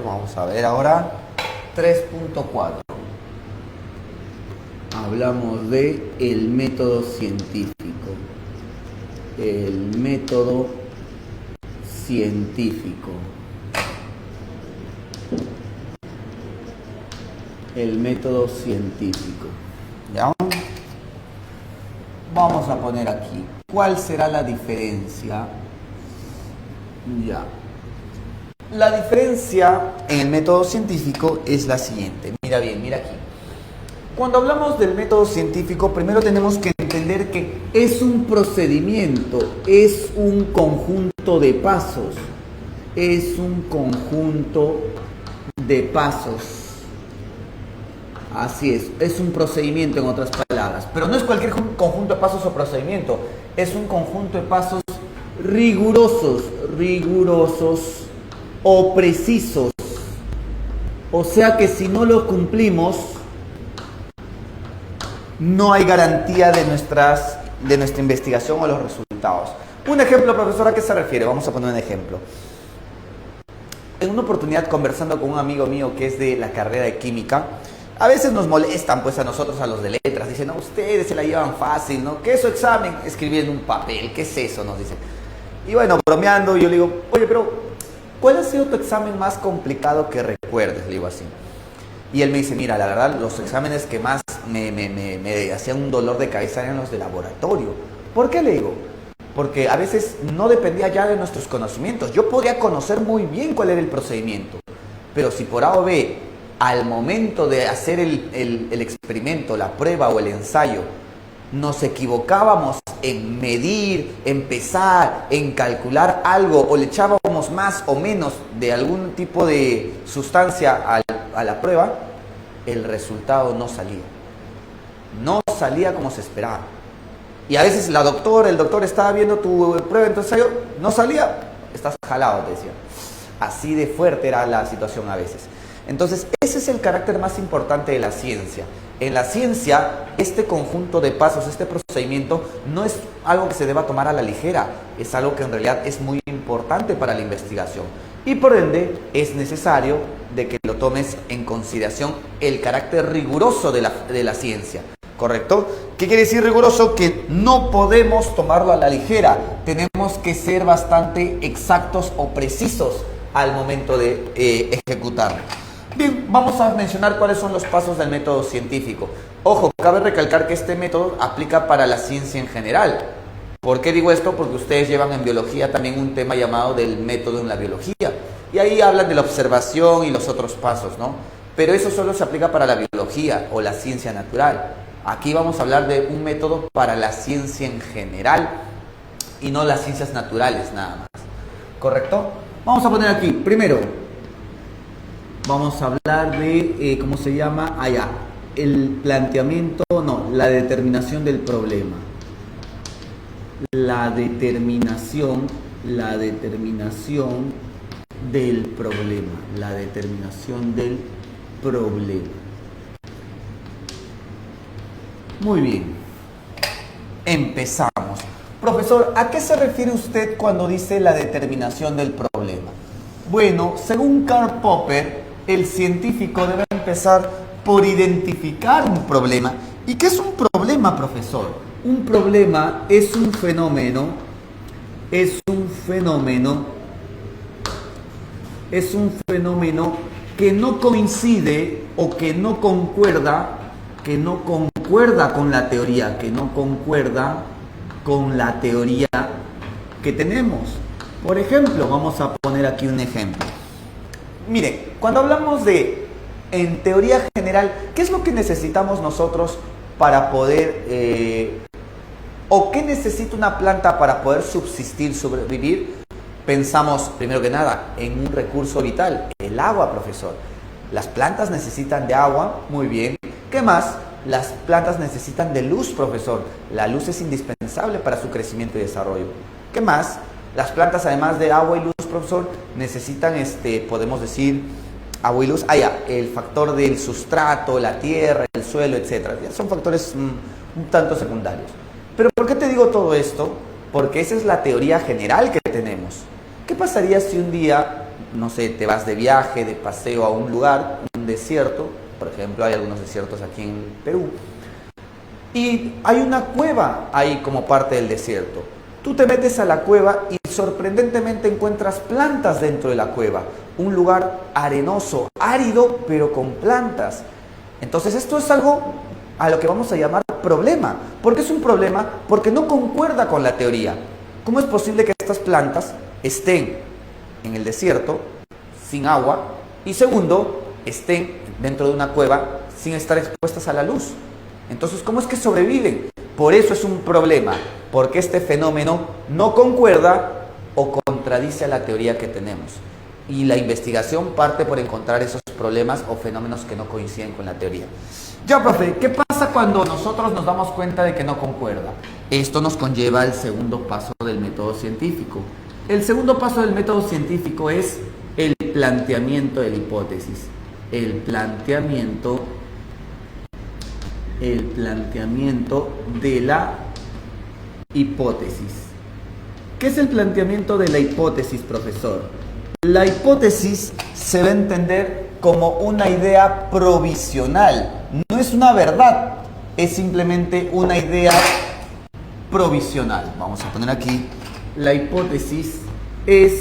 Vamos a ver ahora 3.4. Hablamos de el método científico. El método científico. El método científico. ¿Ya? Vamos a poner aquí. ¿Cuál será la diferencia? Ya. La diferencia en el método científico es la siguiente. Mira bien, mira aquí. Cuando hablamos del método científico, primero tenemos que entender que es un procedimiento, es un conjunto de pasos. Es un conjunto de pasos. Así es un procedimiento en otras palabras. Pero no es cualquier conjunto de pasos o procedimiento. Es un conjunto de pasos rigurosos o precisos. O sea que si no los cumplimos, no hay garantía de nuestra investigación o los resultados. Un ejemplo, profesor, ¿a qué se refiere? Vamos a poner un ejemplo. En una oportunidad, conversando con un amigo mío que es de la carrera de química, a veces nos molestan pues a nosotros, a los de letras. Dicen, no, ustedes se la llevan fácil, ¿no? ¿Qué es su examen? Escribir en un papel, ¿qué es eso? Nos dicen. Y bueno, bromeando, yo le digo, oye, pero ¿cuál ha sido tu examen más complicado que recuerdes? Le digo así. Y él me dice, mira, la verdad, los exámenes que más me hacían un dolor de cabeza eran los de laboratorio. ¿Por qué? Le digo, porque a veces no dependía ya de nuestros conocimientos. Yo podía conocer muy bien cuál era el procedimiento, pero si por A o B, al momento de hacer el experimento, la prueba o el ensayo, nos equivocábamos en medir, en pesar, en calcular algo, o le echábamos más o menos de algún tipo de sustancia a la prueba, el resultado no salía. No salía como se esperaba. Y a veces el doctor estaba viendo tu prueba, entonces no salía, estás jalado, te decía. Así de fuerte era la situación a veces. Entonces, ese es el carácter más importante de la ciencia. En la ciencia, este conjunto de pasos, este procedimiento, no es algo que se deba tomar a la ligera, es algo que en realidad es muy importante para la investigación. Y por ende, es necesario de que lo tomes en consideración el carácter riguroso de la ciencia, ¿correcto? ¿Qué quiere decir riguroso? Que no podemos tomarlo a la ligera, tenemos que ser bastante exactos o precisos al momento de ejecutarlo. Bien, vamos a mencionar cuáles son los pasos del método científico. Ojo, cabe recalcar que este método aplica para la ciencia en general. ¿Por qué digo esto? Porque ustedes llevan en biología también un tema llamado del método en la biología. Y ahí hablan de la observación y los otros pasos, ¿no? Pero eso solo se aplica para la biología o la ciencia natural. Aquí vamos a hablar de un método para la ciencia en general y no las ciencias naturales nada más. ¿Correcto? Vamos a poner aquí, primero, vamos a hablar de, ¿cómo se llama? Allá, el planteamiento, no, la determinación del problema. La determinación del problema. La determinación del problema. Muy bien. Empezamos. Profesor, ¿a qué se refiere usted cuando dice la determinación del problema? Bueno, según Karl Popper, el científico debe empezar por identificar un problema. ¿Y qué es un problema, profesor? Un problema es un fenómeno, que no coincide o que no concuerda con la teoría, que tenemos. Por ejemplo, vamos a poner aquí un ejemplo. Mire, cuando hablamos en teoría general, ¿qué es lo que necesitamos nosotros para poder, o qué necesita una planta para poder subsistir, sobrevivir? Pensamos, primero que nada, en un recurso vital, el agua, profesor. Las plantas necesitan de agua, muy bien. ¿Qué más? Las plantas necesitan de luz, profesor. La luz es indispensable para su crecimiento y desarrollo. ¿Qué más? Las plantas, además de agua y luz, profesor, necesitan, podemos decir, agua y luz. El factor del sustrato, la tierra, el suelo, etc. Son factores un tanto secundarios. Pero ¿por qué te digo todo esto? Porque esa es la teoría general que tenemos. ¿Qué pasaría si un día, no sé, te vas de viaje, de paseo a un lugar, un desierto? Por ejemplo, hay algunos desiertos aquí en Perú. Y hay una cueva ahí como parte del desierto. Tú te metes a la cueva y sorprendentemente encuentras plantas dentro de la cueva. Un lugar arenoso, árido, pero con plantas. Entonces esto es algo a lo que vamos a llamar problema. ¿Por qué es un problema? Porque no concuerda con la teoría. ¿Cómo es posible que estas plantas estén en el desierto sin agua y segundo, estén dentro de una cueva sin estar expuestas a la luz? Entonces, ¿cómo es que sobreviven? Por eso es un problema, porque este fenómeno no concuerda o contradice a la teoría que tenemos. Y la investigación parte por encontrar esos problemas o fenómenos que no coinciden con la teoría. Ya, profe, ¿qué pasa cuando nosotros nos damos cuenta de que no concuerda? Esto nos conlleva al segundo paso del método científico. El segundo paso del método científico es el planteamiento de la hipótesis. El planteamiento de la hipótesis. ¿Qué es el planteamiento de la hipótesis, profesor? La hipótesis se va a entender como una idea provisional. No es una verdad, es simplemente una idea provisional. Vamos a poner aquí, la hipótesis es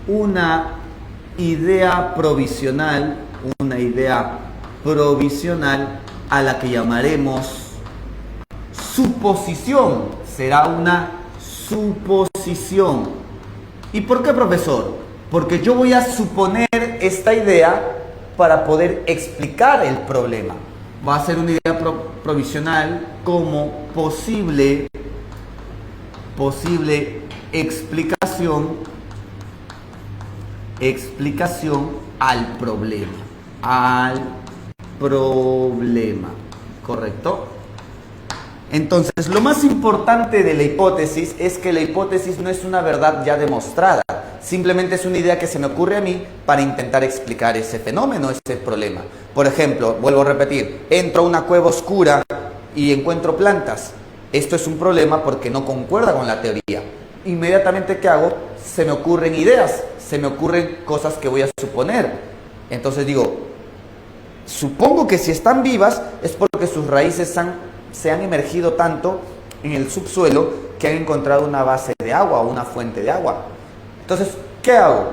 una idea provisional a la que llamaremos suposición. Será una suposición. ¿Y por qué, profesor? Porque yo voy a suponer esta idea para poder explicar el problema. Va a ser una idea provisional como posible explicación al problema. ¿Correcto? Entonces, lo más importante de la hipótesis es que la hipótesis no es una verdad ya demostrada. Simplemente es una idea que se me ocurre a mí para intentar explicar ese fenómeno, ese problema. Por ejemplo, vuelvo a repetir, entro a una cueva oscura y encuentro plantas. Esto es un problema porque no concuerda con la teoría. Inmediatamente, ¿qué hago? Se me ocurren ideas, se me ocurren cosas que voy a suponer. Entonces digo, supongo que si están vivas es porque sus raíces se han emergido tanto en el subsuelo que han encontrado una base de agua o una fuente de agua. Entonces, ¿qué hago?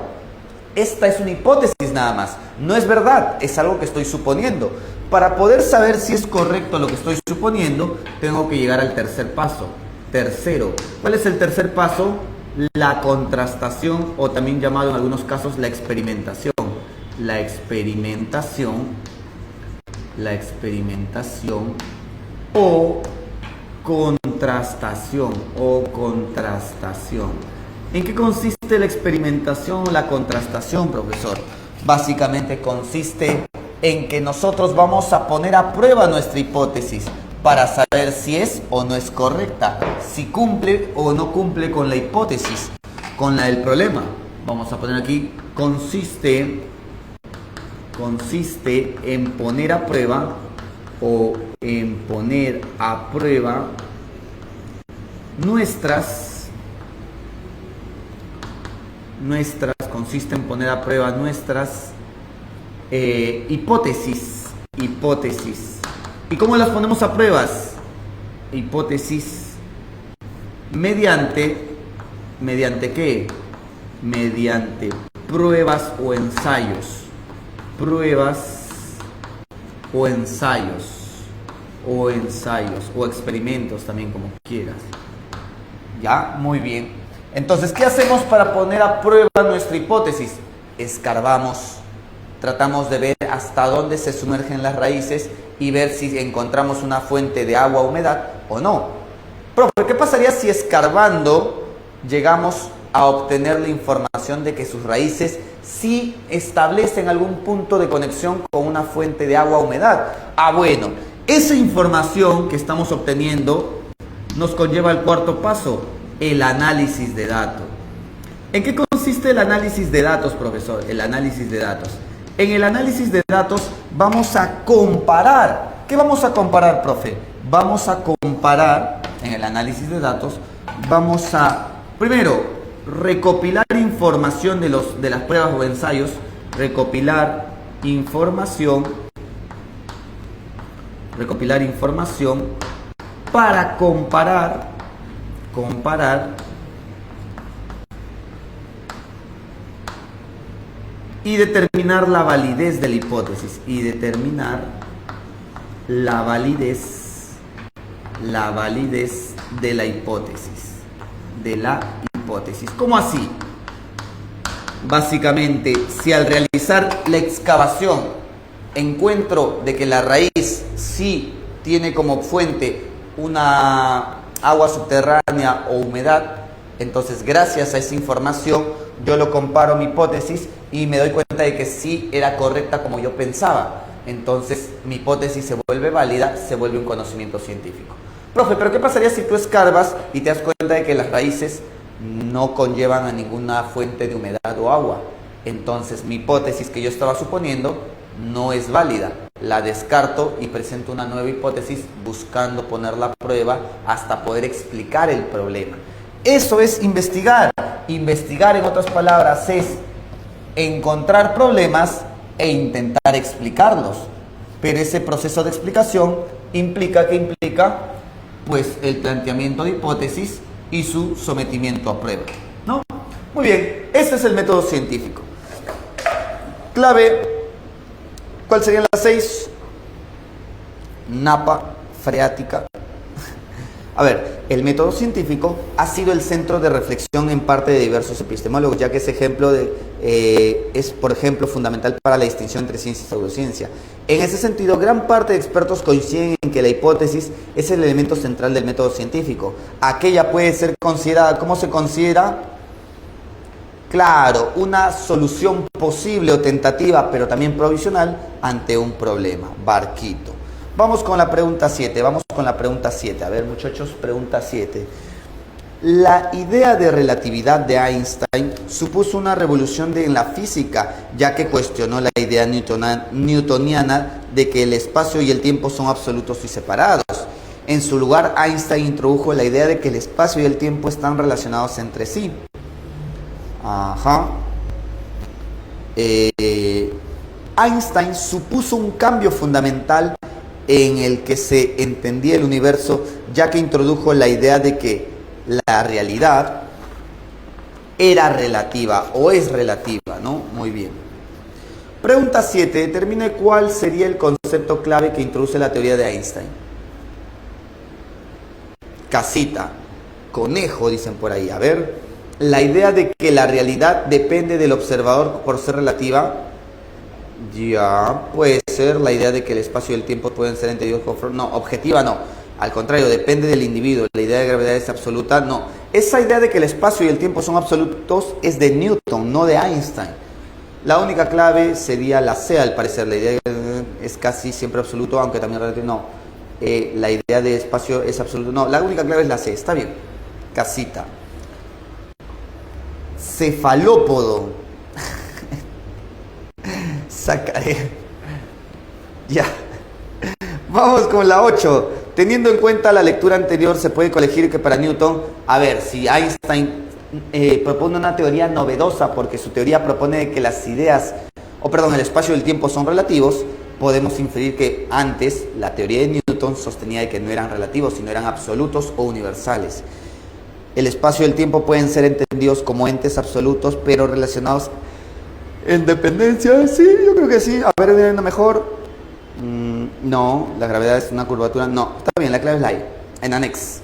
Esta es una hipótesis nada más, no es verdad, es algo que estoy suponiendo. Para poder saber si es correcto lo que estoy suponiendo, tengo que llegar al tercer paso. Tercero, ¿cuál es el tercer paso? La contrastación, o también llamado en algunos casos la experimentación. La experimentación o contrastación. ¿En qué consiste la experimentación o la contrastación, profesor? Básicamente consiste en que nosotros vamos a poner a prueba nuestra hipótesis para saber si es o no es correcta, si cumple o no cumple con la hipótesis, con la del problema. Vamos a poner aquí, consiste en poner a prueba nuestras consiste en poner a prueba nuestras hipótesis. ¿Y cómo las ponemos a pruebas? Hipótesis mediante ¿qué? Mediante pruebas o ensayos. O experimentos también, como quieras. ¿Ya? Muy bien. Entonces, ¿qué hacemos para poner a prueba nuestra hipótesis? Escarbamos, tratamos de ver hasta dónde se sumergen las raíces y ver si encontramos una fuente de agua o humedad o no. Profe, ¿qué pasaría si escarbando llegamos a obtener la información de que sus raíces sí establecen algún punto de conexión con una fuente de agua o humedad? Bueno, esa información que estamos obteniendo nos conlleva al cuarto paso, el análisis de datos. ¿En qué consiste el análisis de datos, profesor? El análisis de datos. En el análisis de datos vamos a comparar. ¿Qué vamos a comparar, profe? Vamos a comparar, en el análisis de datos, vamos a, primero, recopilar información de las pruebas o ensayos, recopilar información para comparar y determinar la validez de la hipótesis de la hipótesis. ¿Cómo así? Básicamente, si al realizar la excavación encuentro de que la raíz sí tiene como fuente una agua subterránea o humedad, entonces gracias a esa información yo lo comparo mi hipótesis y me doy cuenta de que sí era correcta como yo pensaba. Entonces mi hipótesis se vuelve válida, se vuelve un conocimiento científico. Profe, pero ¿qué pasaría si tú escarbas y te das cuenta de que las raíces no conllevan a ninguna fuente de humedad o agua? Entonces mi hipótesis que yo estaba suponiendo no es válida. La descarto y presento una nueva hipótesis buscando ponerla a prueba hasta poder explicar el problema. Eso es investigar. Investigar, en otras palabras, es encontrar problemas e intentar explicarlos. Pero ese proceso de explicación implica pues el planteamiento de hipótesis y su sometimiento a prueba, ¿no? Muy bien, ese es el método científico. Clave, ¿cuál serían las 6? Napa freática. A ver, el método científico ha sido el centro de reflexión en parte de diversos epistemólogos, ya que ese ejemplo es, por ejemplo, fundamental para la distinción entre ciencia y pseudociencia. En ese sentido, gran parte de expertos coinciden en que la hipótesis es el elemento central del método científico. Aquella puede ser considerada, ¿cómo se considera? Claro, una solución posible o tentativa, pero también provisional ante un problema. Barquito. Vamos con la pregunta 7. A ver, muchachos, pregunta 7. La idea de relatividad de Einstein supuso una revolución en la física, ya que cuestionó la idea newtoniana de que el espacio y el tiempo son absolutos y separados. En su lugar, Einstein introdujo la idea de que el espacio y el tiempo están relacionados entre sí. Einstein supuso un cambio fundamental en el que se entendía el universo, ya que introdujo la idea de que la realidad era relativa o es relativa, ¿no? Muy bien. Pregunta 7. Determine cuál sería el concepto clave que introduce la teoría de Einstein. Casita, conejo, dicen por ahí. A ver, la idea de que la realidad depende del observador por ser relativa. Ya, puede ser la idea de que el espacio y el tiempo pueden ser entendidos como... No, objetiva no. Al contrario, depende del individuo. La idea de gravedad es absoluta. No. Esa idea de que el espacio y el tiempo son absolutos es de Newton, no de Einstein. La única clave sería la C, al parecer. La idea es casi siempre absoluto, aunque también relativo. No. La idea de espacio es absoluto. No, la única clave es la C. Está bien. Casita. Cefalópodo. Sacaré. Ya. Vamos con la 8. teniendo en cuenta la lectura anterior, se puede colegir que para Newton, a ver, si Einstein propone una teoría novedosa, porque su teoría propone que las ideas, el espacio y el tiempo son relativos, podemos inferir que antes la teoría de Newton sostenía de que no eran relativos, sino eran absolutos o universales. El espacio y el tiempo pueden ser entendidos como entes absolutos, pero relacionados en dependencia. Sí, yo creo que sí. A ver, viendo mejor. No, la gravedad es una curvatura. No, está bien, la clave es la E. Enanex.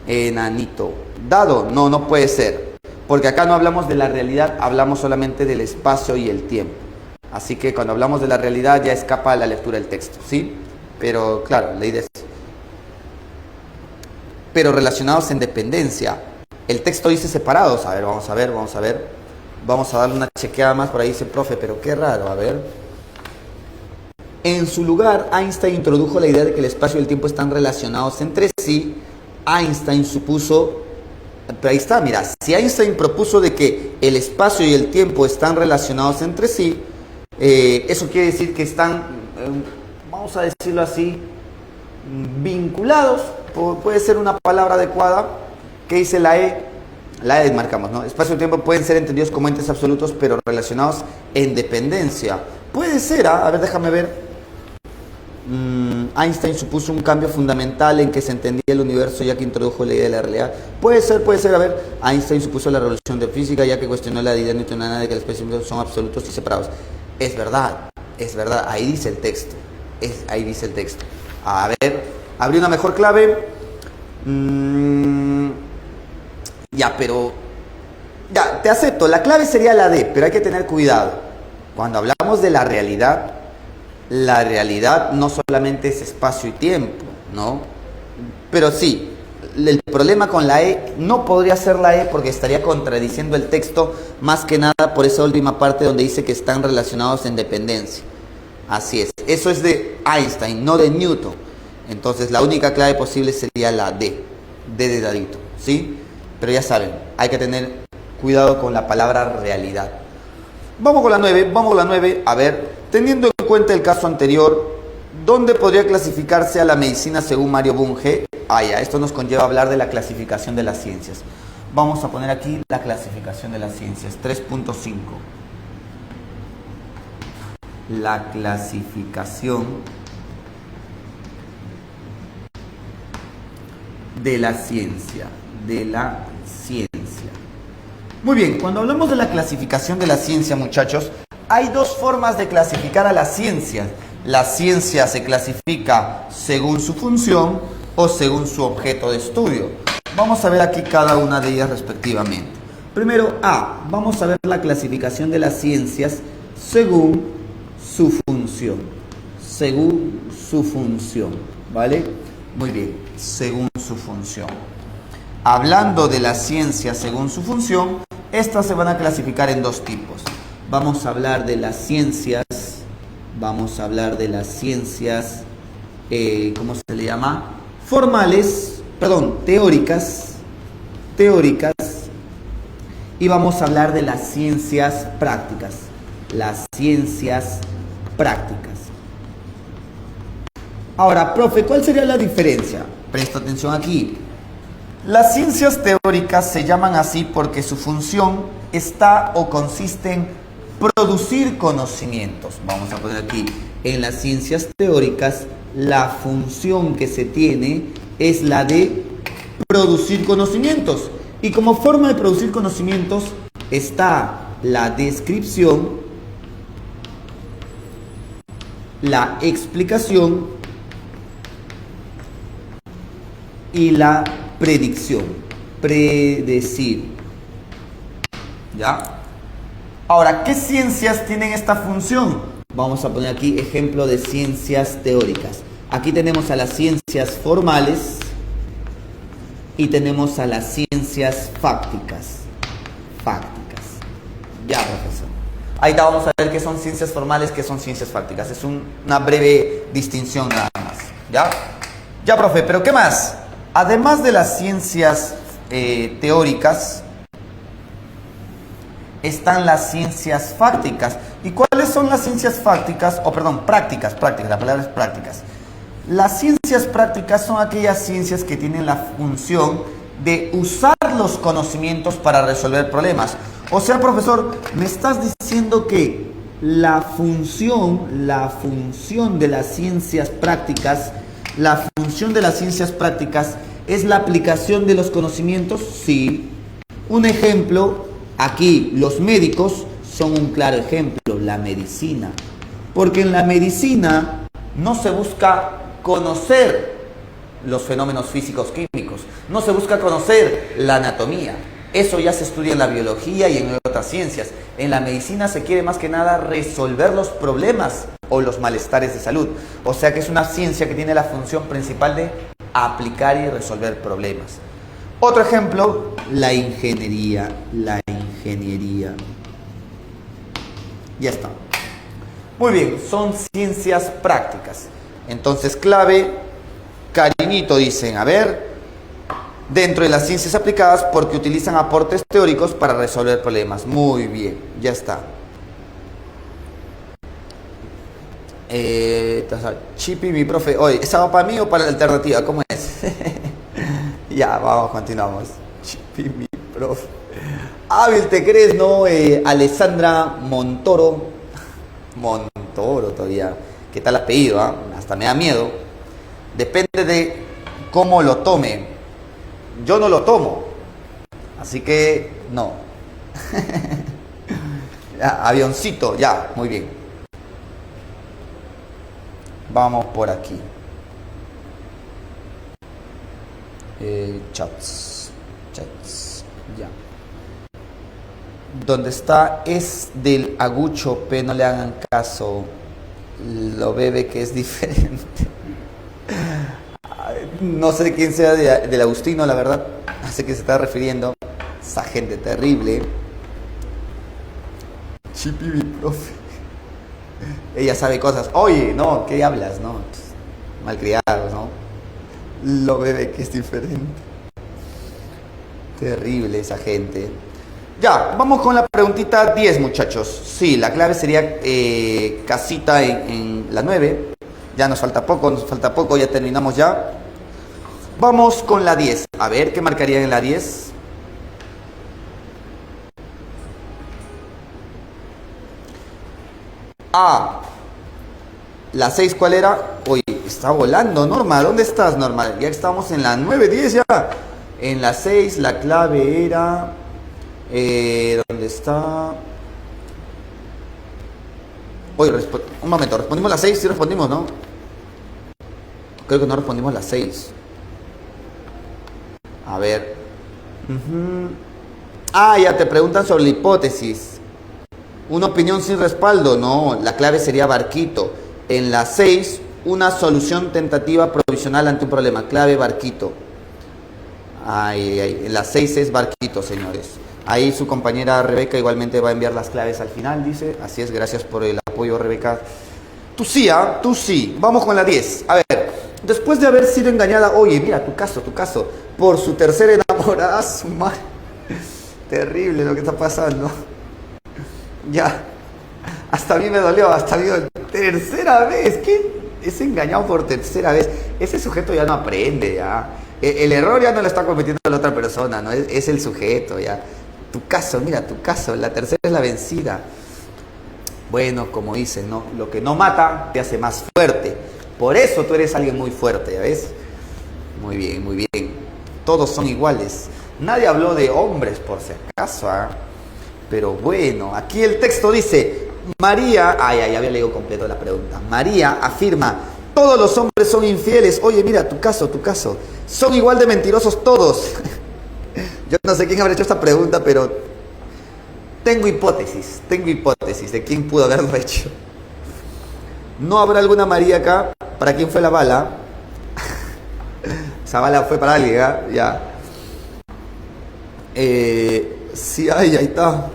Enanito. Dado, no, no puede ser. Porque acá no hablamos de la realidad, hablamos solamente del espacio y el tiempo. Así que cuando hablamos de la realidad ya escapa a la lectura del texto, ¿sí? Pero claro, la idea es... Pero relacionados en dependencia. El texto dice separados. A ver, vamos a ver. Vamos a darle una chequeada más. Por ahí dice, profe, pero qué raro, a ver. En su lugar, Einstein introdujo la idea de que el espacio y el tiempo están relacionados entre sí. Einstein supuso... Pero ahí está, mira, si Einstein propuso de que el espacio y el tiempo están relacionados entre sí, eso quiere decir que están, vamos a decirlo así, vinculados. Puede ser una palabra adecuada. ¿Qué dice la E? La E marcamos, ¿no? Espacio y tiempo pueden ser entendidos como entes absolutos, pero relacionados en dependencia. Puede ser, a ver, déjame ver. Einstein supuso un cambio fundamental en que se entendía el universo, ya que introdujo la idea de la realidad. Puede ser, a ver. Einstein supuso la revolución de física, ya que cuestionó la idea newtoniana de que los espacios son absolutos y separados. Es verdad, ahí dice el texto. Ahí dice el texto. A ver, abrí una mejor clave. Ya, pero... Ya, te acepto, la clave sería la D, pero hay que tener cuidado. Cuando hablamos de la realidad no solamente es espacio y tiempo, ¿no? Pero sí, el problema con la E no podría ser la E porque estaría contradiciendo el texto, más que nada por esa última parte donde dice que están relacionados en dependencia. Así es, eso es de Einstein, no de Newton. Entonces la única clave posible sería la D de dadito, ¿sí? Pero ya saben, hay que tener cuidado con la palabra realidad. Vamos con la 9. A ver, teniendo en cuenta el caso anterior, ¿dónde podría clasificarse a la medicina según Mario Bunge? Ya, esto nos conlleva a hablar de la clasificación de las ciencias. Vamos a poner aquí la clasificación de las ciencias, 3.5. La clasificación de la ciencia. Muy bien, cuando hablamos de la clasificación de la ciencia, muchachos, hay dos formas de clasificar a la ciencia. La ciencia se clasifica según su función o según su objeto de estudio. Vamos a ver aquí cada una de ellas respectivamente. Primero, vamos a ver la clasificación de las ciencias según su función. ¿Vale? Muy bien, según su función. Hablando de la ciencia según su función, estas se van a clasificar en dos tipos. Vamos a hablar de las ciencias, ¿cómo se le llama? Teóricas. Y vamos a hablar de las ciencias prácticas. Ahora, profe, ¿cuál sería la diferencia? Presta atención aquí. Las ciencias teóricas se llaman así porque su función está o consiste en producir conocimientos. Vamos a poner aquí, en las ciencias teóricas, la función que se tiene es la de producir conocimientos. Y como forma de producir conocimientos está la descripción, la explicación y la predicción. Predecir. ¿Ya? Ahora, ¿qué ciencias tienen esta función? Vamos a poner aquí ejemplo de ciencias teóricas. Aquí tenemos a las ciencias formales y tenemos a las ciencias fácticas. Ya, profesor. Ahí vamos a ver qué son ciencias formales, qué son ciencias fácticas. Es una breve distinción nada más. ¿Ya? Ya, profe, pero ¿qué más? Además de las ciencias teóricas, están las ciencias fácticas. ¿Y cuáles son las ciencias fácticas? Prácticas, la palabra es prácticas. Las ciencias prácticas son aquellas ciencias que tienen la función de usar los conocimientos para resolver problemas. O sea, profesor, me estás diciendo que la función de las ciencias prácticas, es la aplicación de los conocimientos. Sí. Un ejemplo, aquí los médicos son un claro ejemplo, la medicina. Porque en la medicina no se busca conocer los fenómenos físicos químicos, no se busca conocer la anatomía. Eso ya se estudia en la biología y en otras ciencias. En la medicina se quiere más que nada resolver los problemas o los malestares de salud. O sea que es una ciencia que tiene la función principal de aplicar y resolver problemas. Otro ejemplo, la ingeniería. Ya está. Muy bien, son ciencias prácticas. Entonces, clave, cariñito, dicen, a ver, dentro de las ciencias aplicadas porque utilizan aportes teóricos para resolver problemas. Muy bien, ya está. Chipi, mi profe, oye, ¿esa va para mí o para la alternativa? ¿Cómo es? Ya, vamos, continuamos. Chipi, mi profe. Hábil, ¿te crees, no? Alessandra Montoro todavía. ¿Qué tal apellido? Hasta me da miedo. Depende de cómo lo tome. Yo no lo tomo. Así que no. Ya, avioncito, ya, muy bien. Vamos por aquí. Chats, ya. Donde está es del agucho, pero no le hagan caso. Lo bebe que es diferente. No sé quién sea del Agustino, la verdad. No sé qué se está refiriendo. Esa gente terrible. Chipi, mi profe. Ella sabe cosas. Oye, no, ¿qué hablas? No, malcriados, ¿no? Lo bebe que es diferente. Terrible esa gente. Ya, vamos con la preguntita 10, muchachos. Sí, la clave sería casita en la 9. Ya nos falta poco, ya terminamos ya. Vamos con la 10. A ver, ¿qué marcarían en la 10? La 6, ¿cuál era? Oye, está volando, Norma. ¿Dónde estás, Norma? Ya estamos en la 9, 10 ya. En la 6, la clave era... ¿dónde está? Oye, un momento, ¿respondimos la 6? Sí respondimos, ¿no? Creo que no respondimos la 6. A ver. Ya te preguntan sobre la hipótesis. Una opinión sin respaldo, no, la clave sería barquito. En la 6, una solución tentativa provisional ante un problema, clave barquito. En la 6 es barquito, señores. Ahí su compañera Rebeca igualmente va a enviar las claves al final, dice. Así es, gracias por el apoyo, Rebeca. Tú sí, tú sí. Vamos con la 10. A ver, después de haber sido engañada, oye, mira, tu caso, por su tercera enamorada, su madre. Terrible lo que está pasando. Ya, hasta a mí me dolió, tercera vez. ¿Qué? Es engañado por tercera vez. Ese sujeto ya no aprende, ya. El error ya no lo está cometiendo la otra persona, ¿no? Es el sujeto, ya. Tu caso, mira, tu caso, la tercera es la vencida. Bueno, como dicen, ¿no? Lo que no mata te hace más fuerte. Por eso tú eres alguien muy fuerte, ¿ya ves? Muy bien, muy bien. Todos son iguales. Nadie habló de hombres, por si acaso, ¿ah? Pero bueno, aquí el texto dice, María, ya había leído completo la pregunta. María afirma, todos los hombres son infieles. Oye, mira, tu caso. Son igual de mentirosos todos. Yo no sé quién habrá hecho esta pregunta, pero tengo hipótesis de quién pudo haberlo hecho. ¿No habrá alguna María acá? ¿Para quién fue la bala? Esa bala fue para alguien, ¿eh? Ya. Sí, ahí está.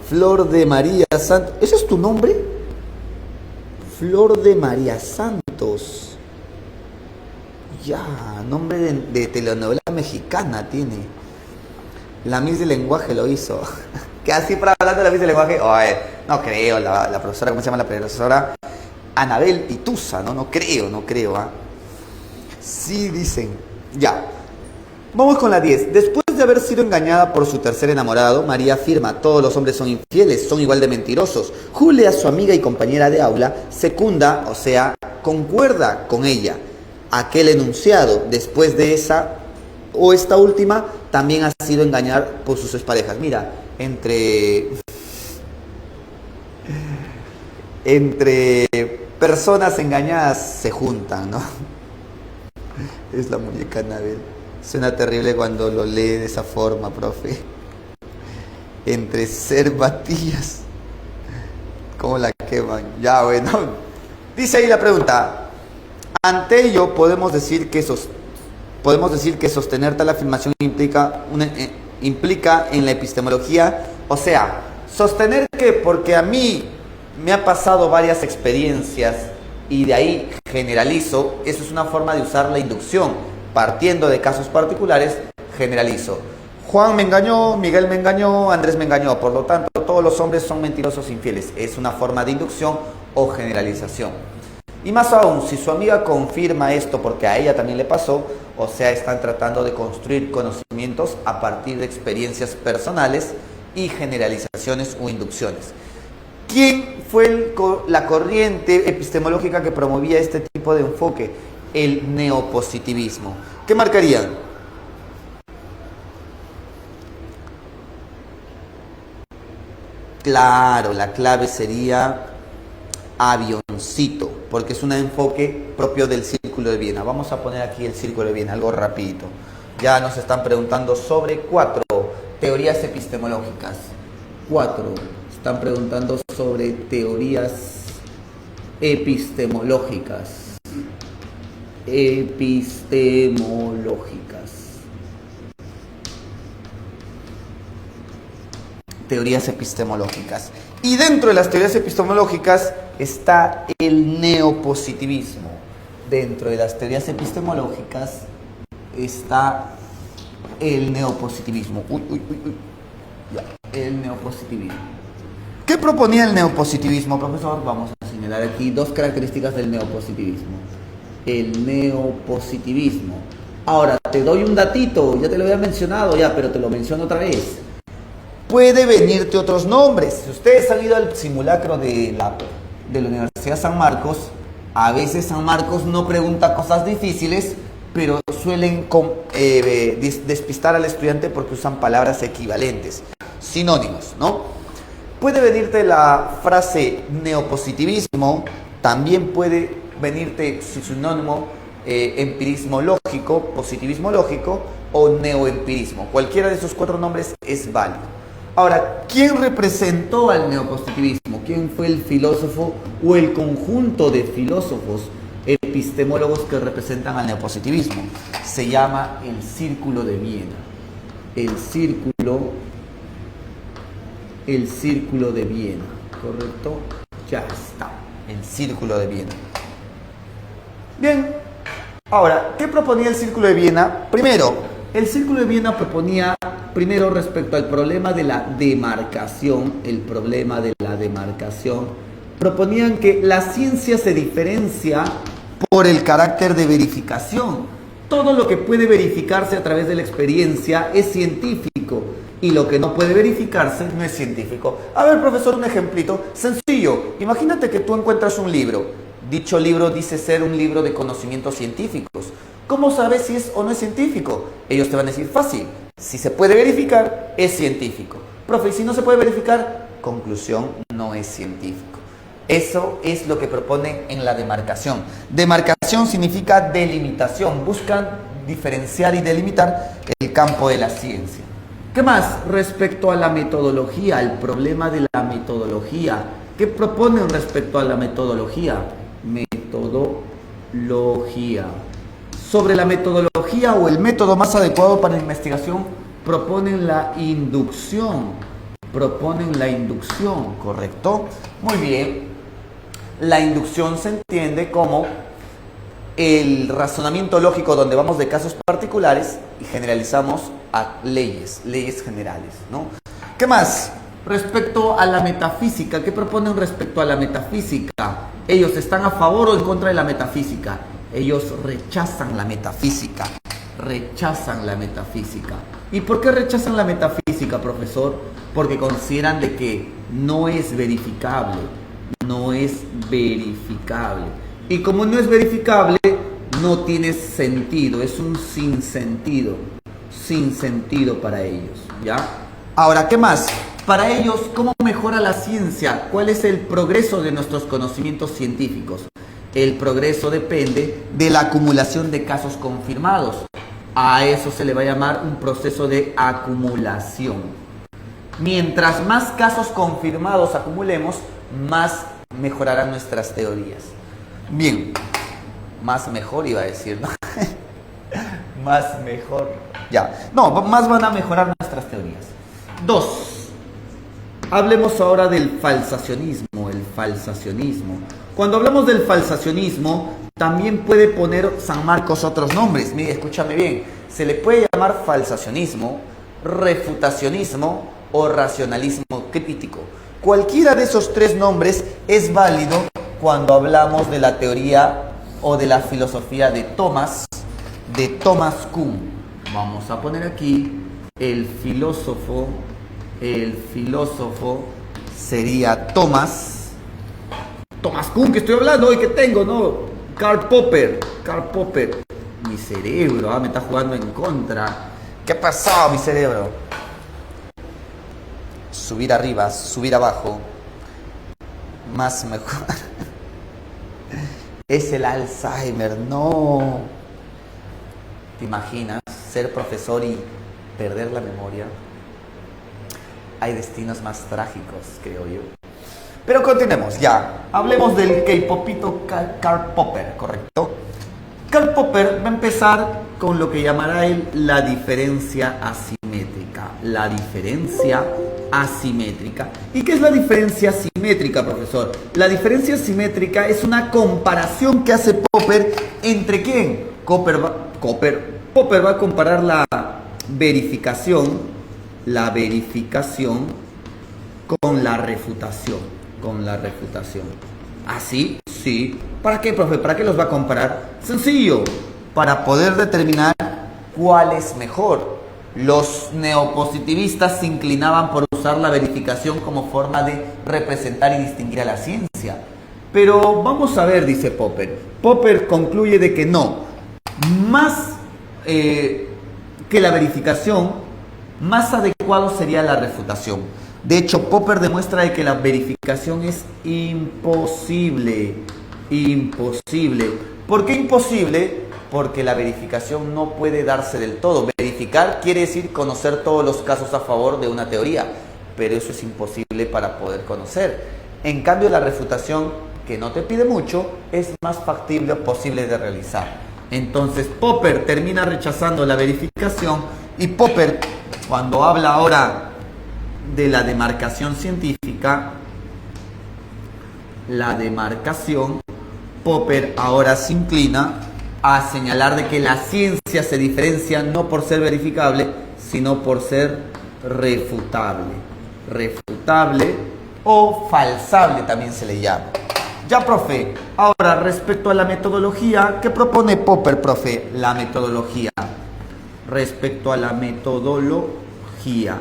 Flor de María Santos. ¿Eso es tu nombre? Flor de María Santos. Ya, nombre de telenovela mexicana tiene. La Miss de Lenguaje lo hizo. ¿Qué así para hablar de la Miss de Lenguaje? Oye, no creo, la profesora, ¿cómo se llama la profesora? Anabel Pitusa, no creo, ¿ah? Sí, dicen. Ya. Vamos con la 10. Después de haber sido engañada por su tercer enamorado, María afirma: todos los hombres son infieles, son igual de mentirosos. Julia, su amiga y compañera de aula, secunda, o sea, concuerda con ella. Aquel enunciado, después de esa o esta última, también ha sido engañada por sus exparejas. Mira, entre personas engañadas se juntan, ¿no? Es la muñeca Anabel. Suena terrible cuando lo lee de esa forma, profe. Entre ser batillas. ¿Cómo la queman? Ya, bueno. Dice ahí la pregunta. Ante ello, podemos decir que sostener tal afirmación implica en la epistemología, o sea, sostener que porque a mí me ha pasado varias experiencias y de ahí generalizo, eso es una forma de usar la inducción. Partiendo de casos particulares, generalizo. Juan me engañó, Miguel me engañó, Andrés me engañó. Por lo tanto, todos los hombres son mentirosos e infieles. Es una forma de inducción o generalización. Y más aún, si su amiga confirma esto porque a ella también le pasó, o sea, están tratando de construir conocimientos a partir de experiencias personales y generalizaciones o inducciones. ¿Quién fue la corriente epistemológica que promovía este tipo de enfoque? El neopositivismo. ¿Qué marcarían? Claro, la clave sería avioncito, porque es un enfoque propio del Círculo de Viena. Vamos a poner aquí el Círculo de Viena, algo rapidito. Ya nos están preguntando sobre 4 teorías epistemológicas. 4. Están preguntando sobre teorías epistemológicas. Teorías epistemológicas. Y dentro de las teorías epistemológicas está el neopositivismo. Dentro de las teorías epistemológicas está el neopositivismo. Ya, el neopositivismo. ¿Qué proponía el neopositivismo, profesor? Vamos a señalar aquí 2 características del neopositivismo. El neopositivismo. Ahora, te doy un datito, ya te lo había mencionado ya, pero te lo menciono otra vez. Puede venirte otros nombres. Si ustedes han ido al simulacro de la Universidad San Marcos, a veces San Marcos no pregunta cosas difíciles, pero suelen despistar al estudiante porque usan palabras equivalentes, sinónimos, ¿no? Puede venirte la frase neopositivismo, también puede venirte su sinónimo empirismo lógico, positivismo lógico o neoempirismo. Cualquiera de esos 4 nombres es válido. Ahora, ¿quién representó al neopositivismo? ¿Quién fue el filósofo o el conjunto de filósofos epistemólogos que representan al neopositivismo? Se llama el Círculo de Viena. El Círculo de Viena, ¿correcto? Ya está, el Círculo de Viena. Bien, ahora, ¿qué proponía el Círculo de Viena? Primero, el Círculo de Viena proponía, respecto al problema de la demarcación, proponían que la ciencia se diferencia por el carácter de verificación. Todo lo que puede verificarse a través de la experiencia es científico y lo que no puede verificarse no es científico. A ver, profesor, un ejemplito sencillo. Imagínate que tú encuentras un libro. Dicho libro dice ser un libro de conocimientos científicos. ¿Cómo sabes si es o no es científico? Ellos te van a decir fácil. Si se puede verificar, es científico. Profe, y si no se puede verificar, conclusión, no es científico. Eso es lo que proponen en la demarcación. Demarcación significa delimitación. Buscan diferenciar y delimitar el campo de la ciencia. ¿Qué más? Respecto a la metodología, el problema de la metodología. ¿Qué proponen respecto a la metodología? Metodología. Sobre la metodología o el método más adecuado para la investigación, proponen la inducción. ¿Correcto? Muy bien. La inducción se entiende como el razonamiento lógico donde vamos de casos particulares y generalizamos a leyes generales, ¿no? ¿Qué más? Respecto a la metafísica, ¿qué proponen respecto a la metafísica? Ellos están a favor o en contra de la metafísica. Ellos rechazan la metafísica. Rechazan la metafísica. ¿Y por qué rechazan la metafísica, profesor? Porque consideran de que no es verificable. No es verificable. Y como no es verificable, no tiene sentido. Es un sinsentido. Sin sentido para ellos, ¿ya? Ahora, ¿qué más? Para ellos, ¿cómo mejora la ciencia? ¿Cuál es el progreso de nuestros conocimientos científicos? El progreso depende de la acumulación de casos confirmados. A eso se le va a llamar un proceso de acumulación. Mientras más casos confirmados acumulemos, más mejorarán nuestras teorías. Bien, más mejor iba a decir, ¿no? Más mejor. Ya, no, más van a mejorar nuestras teorías. 2. Hablemos ahora del falsacionismo. El falsacionismo. Cuando hablamos del falsacionismo, también puede poner San Marcos otros nombres. Mire, escúchame bien. Se le puede llamar falsacionismo, refutacionismo o racionalismo crítico. Cualquiera de esos tres nombres es válido cuando hablamos de la teoría o de la filosofía de Thomas Kuhn. Vamos a poner aquí el filósofo sería Thomas Kuhn, que estoy hablando hoy, que tengo, ¿no? Karl Popper. Mi cerebro, me está jugando en contra. ¿Qué ha pasado, mi cerebro? Subir arriba, subir abajo. Más mejor. Es el Alzheimer, no. ¿Te imaginas ser profesor y perder la memoria? Hay destinos más trágicos, creo yo. Pero continuemos, ya. Hablemos del K-popito Karl Popper, ¿correcto? Karl Popper va a empezar con lo que llamará él la diferencia asimétrica. La diferencia asimétrica. ¿Y qué es la diferencia asimétrica, profesor? La diferencia asimétrica es una comparación que hace Popper entre ¿quién? Popper va a comparar la verificación con la refutación. ¿Así? Sí. ¿Para qué, profe? ¿Para qué los va a comparar? Sencillo. Para poder determinar cuál es mejor. Los neopositivistas se inclinaban por usar la verificación como forma de representar y distinguir a la ciencia. Pero vamos a ver, dice Popper. Popper concluye de que no. Más que la verificación, más adecuado sería la refutación. De hecho, Popper demuestra de que la verificación es imposible. ¿Por qué imposible? Porque la verificación no puede darse del todo. Verificar quiere decir conocer todos los casos a favor de una teoría, pero eso es imposible para poder conocer. En cambio, la refutación, que no te pide mucho, es más factible o posible de realizar. Entonces, Popper termina rechazando la verificación y Popper, cuando habla ahora de la demarcación científica, Popper ahora se inclina a señalar de que la ciencia se diferencia no por ser verificable, sino por ser refutable o falsable también se le llama. Ya, profe, ahora respecto a la metodología, ¿qué propone Popper, profe? La metodología. Respecto a la metodología,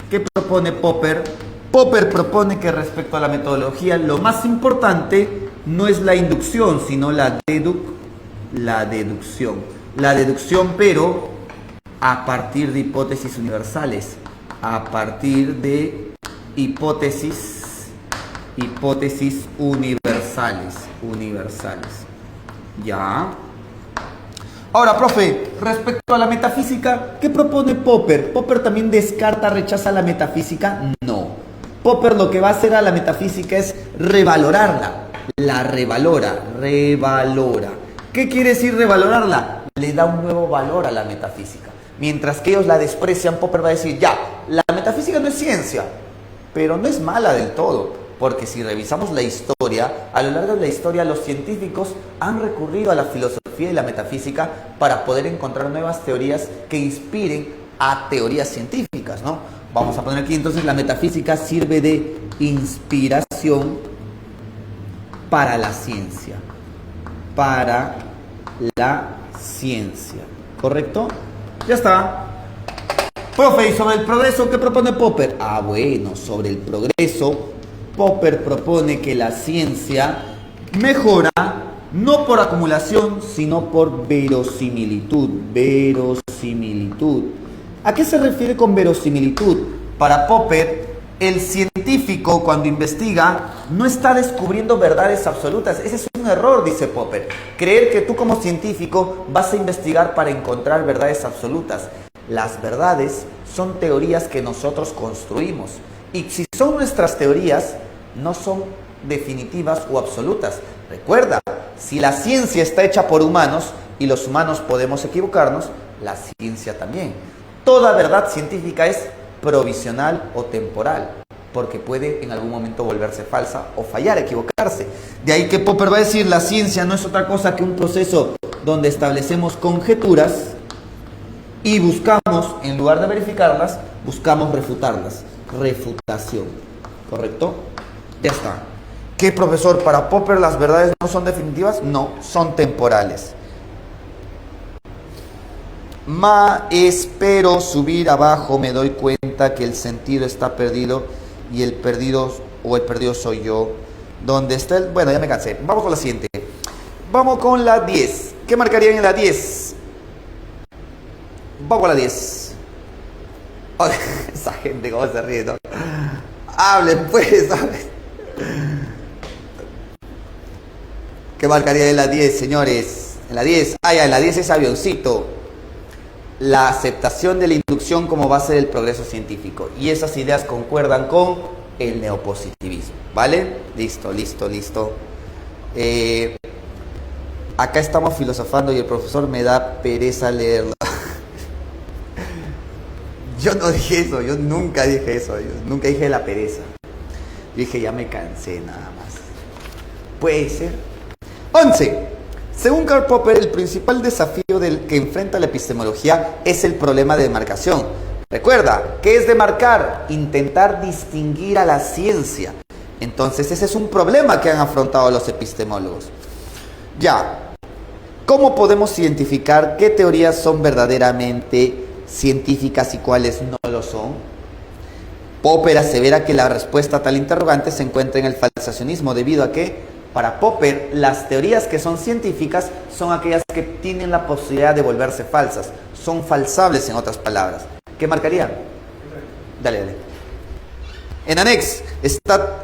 ¿qué propone Popper? Popper propone que respecto a la metodología, lo más importante no es la inducción, sino la deducción. La deducción, pero a partir de hipótesis universales. A partir de hipótesis universales. ¿Ya? Ahora, profe, respecto a la metafísica, ¿qué propone Popper? ¿Popper también descarta, rechaza la metafísica? No. Popper lo que va a hacer a la metafísica es revalorarla. La revalora. ¿Qué quiere decir revalorarla? Le da un nuevo valor a la metafísica. Mientras que ellos la desprecian, Popper va a decir, ya, la metafísica no es ciencia, pero no es mala del todo. Porque si revisamos la historia, a lo largo de la historia los científicos han recurrido a la filosofía y la metafísica para poder encontrar nuevas teorías que inspiren a teorías científicas, ¿no? Vamos a poner aquí entonces la metafísica sirve de inspiración para la ciencia. Para la ciencia. ¿Correcto? Ya está. Profe, ¿y sobre el progreso qué propone Popper? Ah, bueno, sobre el progreso, Popper propone que la ciencia mejora no por acumulación, sino por verosimilitud. Verosimilitud. ¿A qué se refiere con verosimilitud? Para Popper, el científico cuando investiga no está descubriendo verdades absolutas. Ese es un error, dice Popper. Creer que tú como científico vas a investigar para encontrar verdades absolutas. Las verdades son teorías que nosotros construimos. Y si son nuestras teorías, no son definitivas o absolutas. Recuerda, si la ciencia está hecha por humanos y los humanos podemos equivocarnos, la ciencia también. Toda verdad científica es provisional o temporal, porque puede en algún momento volverse falsa o fallar, equivocarse. De ahí que Popper va a decir, la ciencia no es otra cosa que un proceso donde establecemos conjeturas y buscamos, en lugar de verificarlas, buscamos refutarlas. Refutación. ¿Correcto? Ya está. ¿Qué, profesor? ¿Para Popper las verdades no son definitivas? No, son temporales. Espero subir abajo, me doy cuenta que el sentido está perdido y el perdido soy yo. ¿Dónde está el...? Bueno, ya me cansé. Vamos con la siguiente. Vamos con la 10. ¿Qué marcarían en la 10? Vamos a la 10. Oh, esa gente cómo se ríe, ¿no? Hablen pues, ¿sabes? ¿Qué marcaría en la 10, señores? En la 10, en la 10 es avioncito. La aceptación de la inducción como base del progreso científico. Y esas ideas concuerdan con el neopositivismo. ¿Vale? Listo. Acá estamos filosofando y el profesor me da pereza leerlo. Yo no dije eso, yo nunca dije eso. Yo nunca dije la pereza. Yo dije ya me cansé nada más. Puede ser. 11. Según Karl Popper, el principal desafío que enfrenta la epistemología es el problema de demarcación. Recuerda, ¿qué es demarcar? Intentar distinguir a la ciencia. Entonces, ese es un problema que han afrontado los epistemólogos. Ya, ¿cómo podemos identificar qué teorías son verdaderamente científicas y cuáles no lo son? Popper asevera que la respuesta a tal interrogante se encuentra en el falsacionismo, debido a que para Popper, las teorías que son científicas son aquellas que tienen la posibilidad de volverse falsas. Son falsables, en otras palabras. ¿Qué marcaría? Dale. En Anex,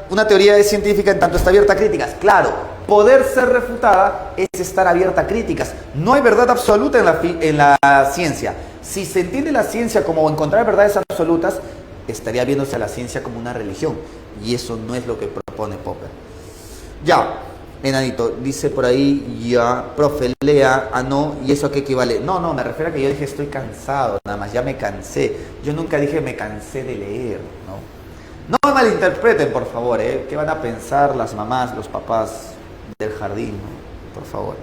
una teoría es científica en tanto está abierta a críticas. Claro, poder ser refutada es estar abierta a críticas. No hay verdad absoluta en la ciencia. Si se entiende la ciencia como encontrar verdades absolutas, estaría viéndose a la ciencia como una religión. Y eso no es lo que propone Popper. Ya, enanito, dice por ahí, ya, profe, lea, no, ¿y eso a qué equivale? No, me refiero a que yo dije estoy cansado, nada más, ya me cansé. Yo nunca dije me cansé de leer, ¿no? No me malinterpreten, por favor, ¿eh? ¿Qué van a pensar las mamás, los papás del jardín, ¿no? Por favor.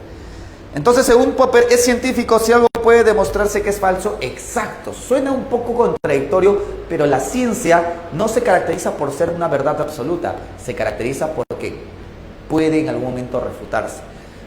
Entonces, según Popper, ¿es científico si algo puede demostrarse que es falso? Exacto, suena un poco contradictorio, pero la ciencia no se caracteriza por ser una verdad absoluta, se caracteriza porque puede en algún momento refutarse.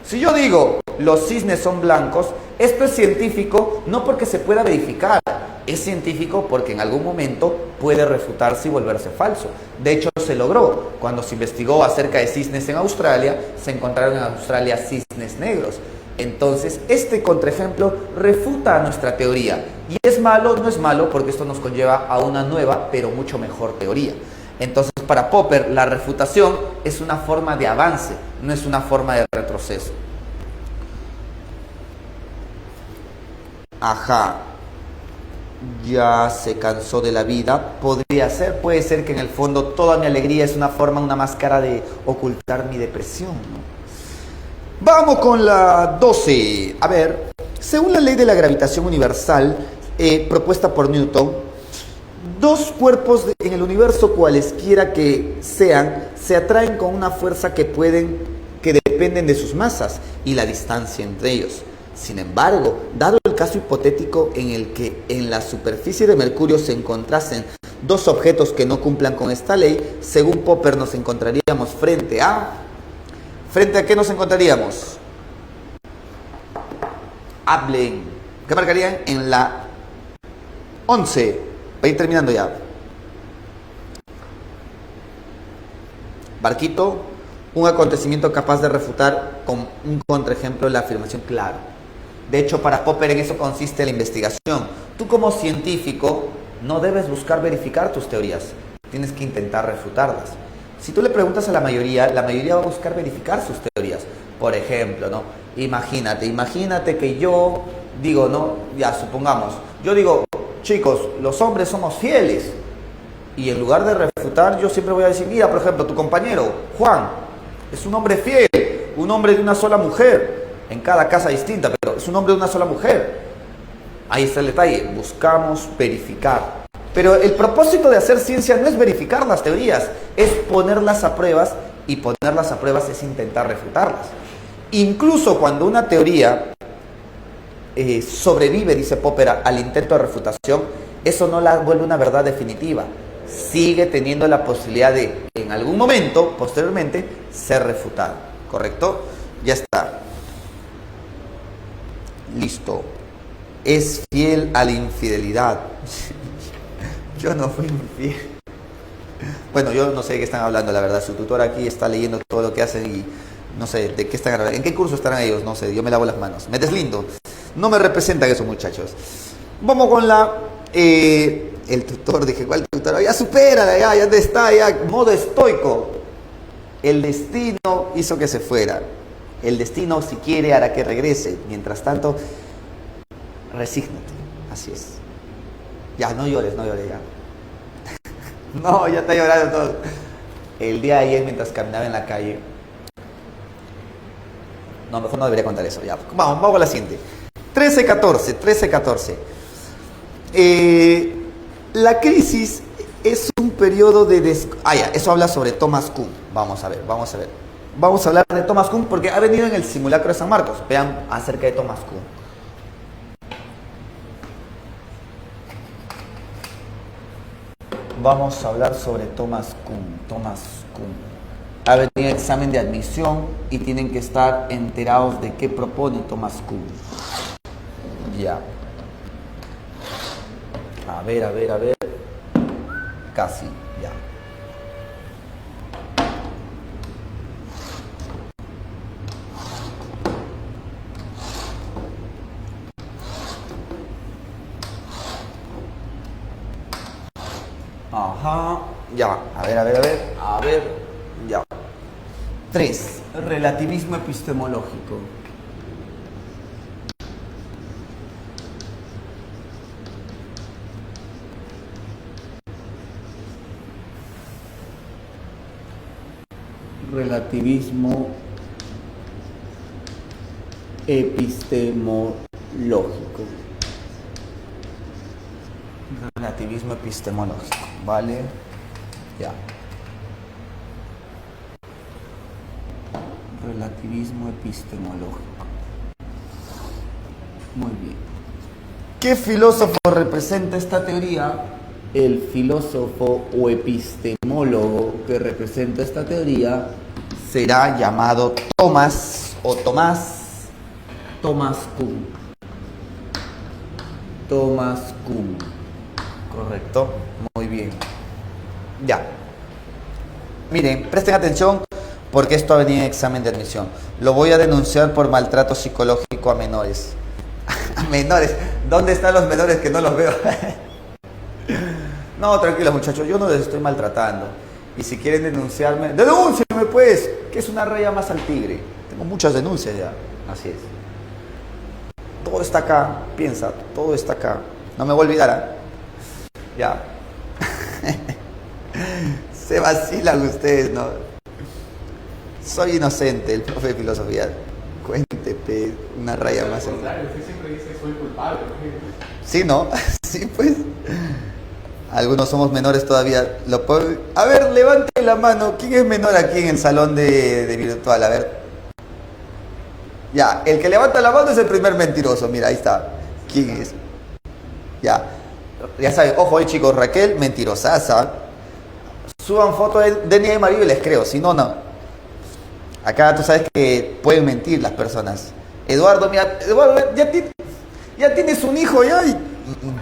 Si yo digo, los cisnes son blancos, esto es científico no porque se pueda verificar, es científico porque en algún momento puede refutarse y volverse falso. De hecho, se logró. Cuando se investigó acerca de cisnes en Australia, se encontraron en Australia cisnes negros. Entonces, este contraejemplo refuta a nuestra teoría. ¿Y es malo? No es malo, porque esto nos conlleva a una nueva, pero mucho mejor teoría. Entonces, para Popper, la refutación es una forma de avance, no es una forma de retroceso. Ajá, ya se cansó de la vida. Podría ser, puede ser que en el fondo toda mi alegría es una máscara de ocultar mi depresión, ¿no? Vamos con la 12. A ver, según la ley de la gravitación universal propuesta por Newton, dos cuerpos en el universo, cualesquiera que sean, se atraen con una fuerza que dependen de sus masas y la distancia entre ellos. Sin embargo, dado el caso hipotético en el que en la superficie de Mercurio se encontrasen dos objetos que no cumplan con esta ley, según Popper nos encontraríamos ¿frente a qué nos encontraríamos? hablen. ¿Qué marcarían en la 11? Va a ir terminando ya. Barquito, un acontecimiento capaz de refutar con un contraejemplo la afirmación claro. De hecho, para Popper en eso consiste la investigación. Tú como científico no debes buscar verificar tus teorías, tienes que intentar refutarlas. Si tú le preguntas a la mayoría va a buscar verificar sus teorías. Por ejemplo, ¿no? Imagínate que yo digo, ¿no? Ya, supongamos, yo digo, chicos, los hombres somos fieles. Y en lugar de refutar, yo siempre voy a decir, mira, por ejemplo, tu compañero, Juan, es un hombre fiel, un hombre de una sola mujer, en cada casa distinta, pero es un hombre de una sola mujer. Ahí está el detalle, buscamos verificar. Pero el propósito de hacer ciencia no es verificar las teorías, es ponerlas a pruebas, y ponerlas a pruebas es intentar refutarlas. Incluso cuando una teoría sobrevive, dice Popper, al intento de refutación, eso no la vuelve una verdad definitiva. Sigue teniendo la posibilidad de, en algún momento, posteriormente, ser refutada. ¿Correcto? Ya está. Listo. Es fiel a la infidelidad. Yo no fui infiel. Bueno, yo no sé de qué están hablando, la verdad. Su tutor aquí está leyendo todo lo que hacen y no sé de qué están hablando. ¿En qué curso estarán ellos? No sé, yo me lavo las manos. Me deslindo. No me representan esos muchachos. Vamos con la... el tutor, dije, ¿cuál tutor? Ya supérala, ya está, ya, modo estoico. El destino hizo que se fuera. El destino, si quiere, hará que regrese. Mientras tanto, resígnate. Así es. Ya, no llores ya. No, ya está llorando todo. El día de ayer, mientras caminaba en la calle... No, mejor no debería contar eso. Ya, vamos con la siguiente. 13-14. La crisis es un periodo de... eso habla sobre Thomas Kuhn. Vamos a ver. Vamos a hablar de Thomas Kuhn porque ha venido en el simulacro de San Marcos. Vean acerca de Thomas Kuhn. Vamos a hablar sobre Thomas Kuhn. Ha venido en examen de admisión y tienen que estar enterados de qué propone Thomas Kuhn. Ya. A ver. Casi, ya. Ajá, ya. A ver, ya. 3. Relativismo epistemológico. Relativismo epistemológico. Relativismo epistemológico, ¿vale? Ya. Relativismo epistemológico. Muy bien. ¿Qué filósofo representa esta teoría? El filósofo o epistemólogo que representa esta teoría será llamado Thomas Kuhn. Thomas Kuhn. Correcto. Muy bien. Ya. Miren, presten atención porque esto ha venido en examen de admisión. Lo voy a denunciar por maltrato psicológico a menores. A menores. ¿Dónde están los menores que no los veo? No, tranquilos muchachos, yo no les estoy maltratando. Y si quieren denunciarme, ¡denúncienme pues! Que es una raya más al tigre. Tengo muchas denuncias ya. Así es. Todo está acá, piensa, todo está acá. No me voy a olvidar, ¿eh? Ya. Se vacilan ustedes, ¿no? Soy inocente, el profe de filosofía. Cuéntete, una raya más al tigre. Usted siempre dice soy culpable. Sí, ¿no? Sí, pues. Algunos somos menores todavía. A ver, levante la mano. ¿Quién es menor aquí en el salón de virtual? A ver. Ya, el que levanta la mano es el primer mentiroso. Mira, ahí está. ¿Quién es? Ya. Ya saben, ojo, chicos, Raquel, mentirosaza. Suban fotos de niña y marido y les creo. Si no, no. Acá tú sabes que pueden mentir las personas. Eduardo, mira, Eduardo, ya tienes un hijo, ya, y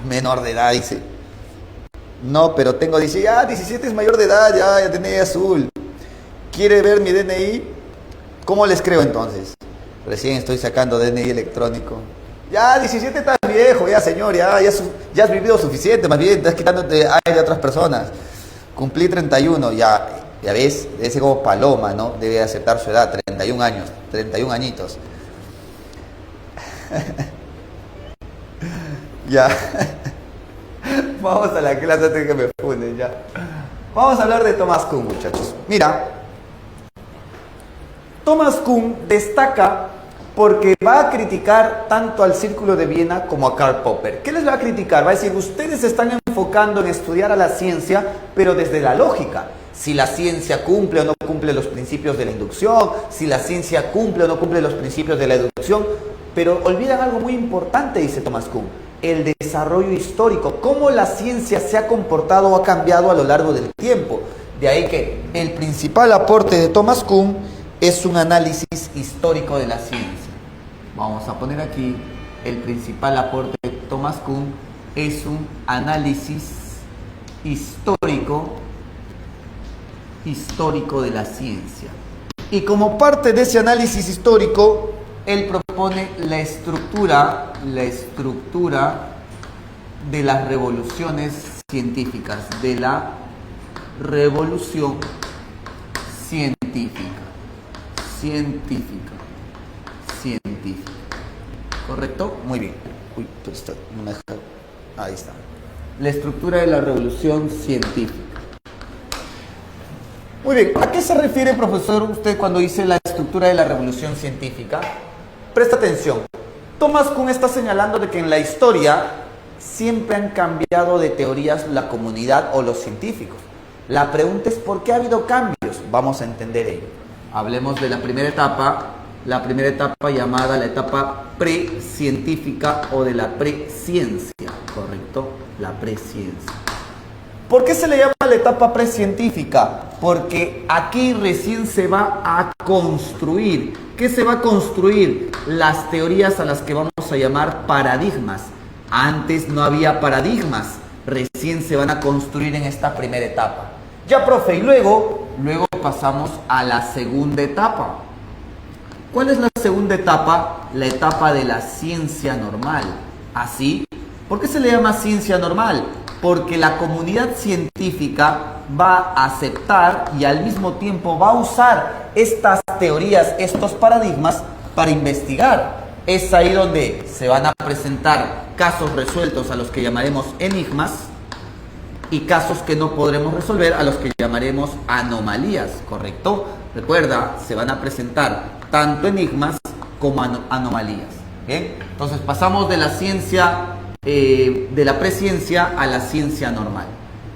menor de edad, dice. No, pero tengo, dice, ya, 17 es mayor de edad, ya DNI azul. ¿Quiere ver mi DNI? ¿Cómo les creo entonces? Recién estoy sacando DNI electrónico. Ya, 17 estás viejo, ya señor, ya has vivido suficiente, más bien estás quitándote aire de otras personas. Cumplí 31, ya ves, debe ser como Paloma, ¿no? Debe aceptar su edad, 31 años, 31 añitos. Ya. Vamos a la clase antes de que me funden, ya. Vamos a hablar de Thomas Kuhn, muchachos. Mira, Thomas Kuhn destaca porque va a criticar tanto al Círculo de Viena como a Karl Popper. ¿Qué les va a criticar? Va a decir, ustedes se están enfocando en estudiar a la ciencia, pero desde la lógica. Si la ciencia cumple o no cumple los principios de la inducción, si la ciencia cumple o no cumple los principios de la deducción, pero olvidan algo muy importante, dice Thomas Kuhn, el desarrollo histórico, cómo la ciencia se ha comportado o ha cambiado a lo largo del tiempo. De ahí que el principal aporte de Thomas Kuhn es un análisis histórico de la ciencia. Vamos a poner aquí, el principal aporte de Thomas Kuhn es un análisis histórico de la ciencia. Y como parte de ese análisis histórico, él propone la estructura de las revoluciones científicas, de la revolución científica. ¿Correcto? Muy bien. Uy, pero esto no me deja. Ahí está. La estructura de la revolución científica. Muy bien. ¿A qué se refiere, profesor, usted cuando dice la estructura de la revolución científica? Presta atención. Thomas Kuhn está señalando de que en la historia siempre han cambiado de teorías la comunidad o los científicos. La pregunta es ¿por qué ha habido cambios? Vamos a entender ello. Hablemos de la primera etapa llamada la etapa precientífica o de la preciencia, ¿correcto? La preciencia. ¿Por qué se le llama la etapa precientífica? Porque aquí recién se va a construir. ¿Qué se va a construir? Las teorías a las que vamos a llamar paradigmas. Antes no había paradigmas, recién se van a construir en esta primera etapa. Ya, profe, y luego pasamos a la segunda etapa. ¿Cuál es la segunda etapa? La etapa de la ciencia normal. ¿Así? ¿Por qué se le llama ciencia normal? Porque la comunidad científica va a aceptar y al mismo tiempo va a usar estas teorías, estos paradigmas para investigar. Es ahí donde se van a presentar casos resueltos a los que llamaremos enigmas y casos que no podremos resolver a los que llamaremos anomalías, ¿correcto? Recuerda, se van a presentar tanto enigmas como anomalías. ¿Bien? Entonces pasamos de la ciencia, de la presciencia a la ciencia normal.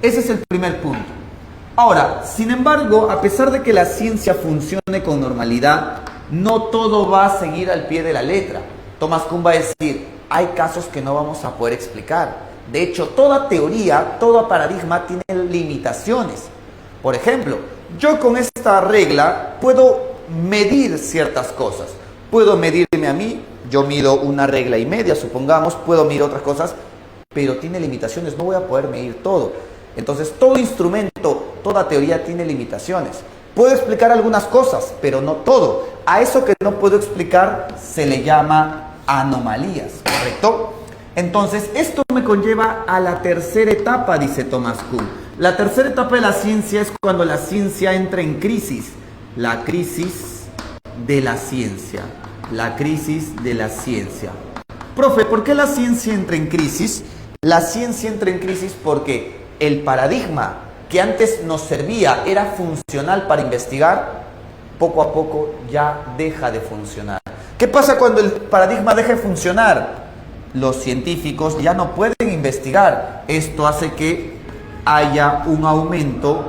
Ese es el primer punto. Ahora, sin embargo, a pesar de que la ciencia funcione con normalidad, no todo va a seguir al pie de la letra. Thomas Kuhn va a decir, hay casos que no vamos a poder explicar. De hecho, toda teoría, todo paradigma tiene limitaciones. Por ejemplo, yo con esta regla puedo medir ciertas cosas. Puedo medirme a mí, yo mido una regla y media, supongamos, puedo medir otras cosas, pero tiene limitaciones, no voy a poder medir todo. Entonces, todo instrumento, toda teoría tiene limitaciones. Puedo explicar algunas cosas, pero no todo. A eso que no puedo explicar se le llama anomalías, ¿correcto? Entonces, esto me conlleva a la tercera etapa, dice Thomas Kuhn. La tercera etapa de la ciencia es cuando la ciencia entra en crisis. La crisis de la ciencia. La crisis de la ciencia. Profe, ¿por qué la ciencia entra en crisis? La ciencia entra en crisis porque el paradigma que antes nos servía, era funcional para investigar, poco a poco ya deja de funcionar. ¿Qué pasa cuando el paradigma deja de funcionar? Los científicos ya no pueden investigar. Esto hace que haya un aumento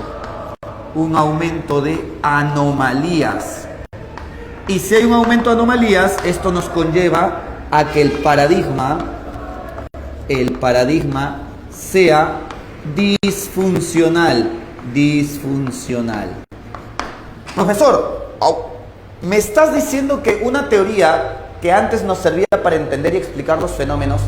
de anomalías. Y si hay un aumento de anomalías, esto nos conlleva a que el paradigma sea disfuncional. Profesor, ¿me estás diciendo que una teoría que antes nos servía para entender y explicar los fenómenos,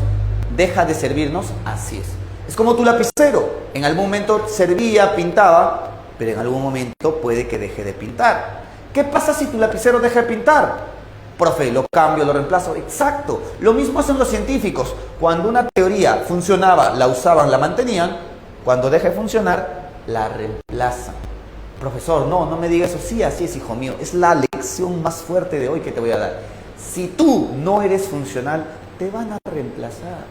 deja de servirnos. Así es. Es como tu lapicero. En algún momento servía, pintaba, pero en algún momento puede que deje de pintar. ¿Qué pasa si tu lapicero deja de pintar? Profe, lo cambio, lo reemplazo. Exacto. Lo mismo hacen los científicos. Cuando una teoría funcionaba, la usaban, la mantenían. Cuando deja de funcionar, la reemplazan. Profesor, no me digas eso. Sí, así es, hijo mío. Es la lección más fuerte de hoy que te voy a dar. Si tú no eres funcional, te van a reemplazar.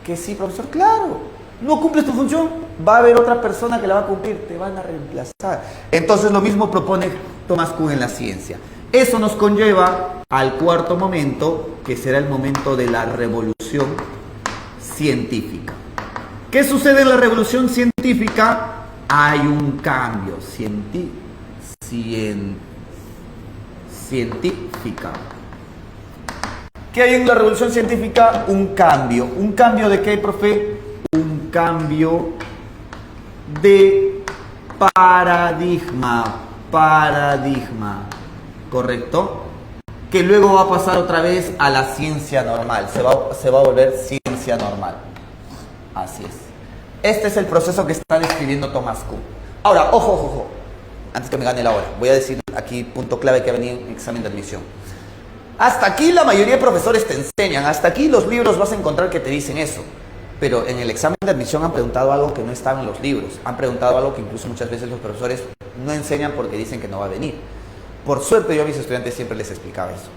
Que sí, profesor, claro. No cumples tu función, va a haber otra persona que la va a cumplir. Te van a reemplazar. Entonces lo mismo propone Thomas Kuhn en la ciencia. Eso nos conlleva al cuarto momento, que será el momento de la revolución científica. ¿Qué sucede en la revolución científica? Hay un cambio científica. ¿Qué hay en la revolución científica? Un cambio. ¿Un cambio de qué, profe? Un cambio de paradigma. ¿Correcto? Que luego va a pasar otra vez a la ciencia normal. Se va a volver ciencia normal. Así es. Este es el proceso que está describiendo Thomas Kuhn. Ahora, ojo. Antes que me gane la hora, voy a decir aquí punto clave que ha venido en examen de admisión. Hasta aquí la mayoría de profesores te enseñan. Hasta aquí los libros vas a encontrar que te dicen eso. Pero en el examen de admisión han preguntado algo que no estaba en los libros. Han preguntado algo que incluso muchas veces los profesores no enseñan porque dicen que no va a venir. Por suerte yo a mis estudiantes siempre les explicaba eso.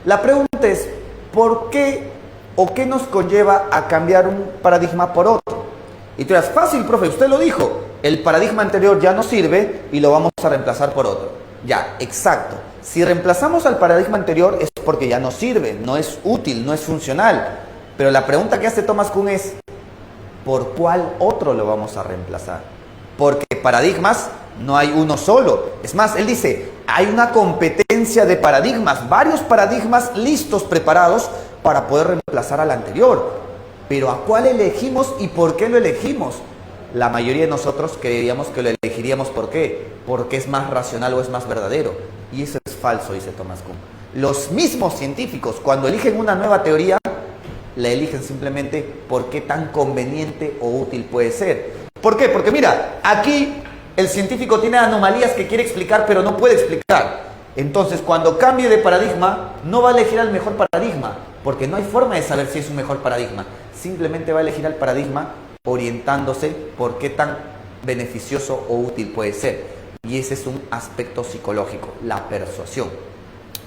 La pregunta es, ¿por qué o qué nos conlleva a cambiar un paradigma por otro? Y tú dirás, fácil, profe, usted lo dijo. El paradigma anterior ya no sirve y lo vamos a reemplazar por otro. Ya, exacto. Si reemplazamos al paradigma anterior es porque ya no sirve, no es útil, no es funcional. Pero la pregunta que hace Thomas Kuhn es, ¿por cuál otro lo vamos a reemplazar? Porque paradigmas no hay uno solo. Es más, él dice, hay una competencia de paradigmas, varios paradigmas listos, preparados para poder reemplazar al anterior. Pero ¿a cuál elegimos y por qué lo elegimos? La mayoría de nosotros creeríamos que lo elegiríamos ¿por qué? Porque es más racional o es más verdadero. Y eso es falso, dice Thomas Kuhn. Los mismos científicos, cuando eligen una nueva teoría, la eligen simplemente por qué tan conveniente o útil puede ser. ¿Por qué? Porque mira, aquí el científico tiene anomalías que quiere explicar, pero no puede explicar. Entonces, cuando cambie de paradigma, no va a elegir al mejor paradigma, porque no hay forma de saber si es un mejor paradigma. Simplemente va a elegir al paradigma orientándose por qué tan beneficioso o útil puede ser. Y ese es un aspecto psicológico, la persuasión.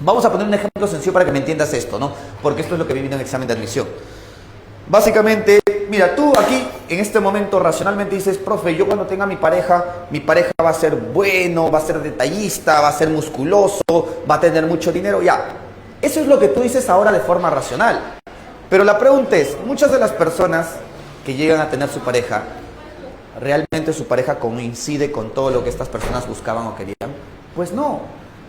Vamos a poner un ejemplo sencillo para que me entiendas esto, ¿no? Porque esto es lo que viene en el examen de admisión. Básicamente, mira, tú aquí en este momento racionalmente dices, profe, yo cuando tenga mi pareja va a ser bueno, va a ser detallista, va a ser musculoso, va a tener mucho dinero, ya. Eso es lo que tú dices ahora de forma racional. Pero la pregunta es, muchas de las personas que llegan a tener su pareja, ¿realmente su pareja coincide con todo lo que estas personas buscaban o querían? Pues no.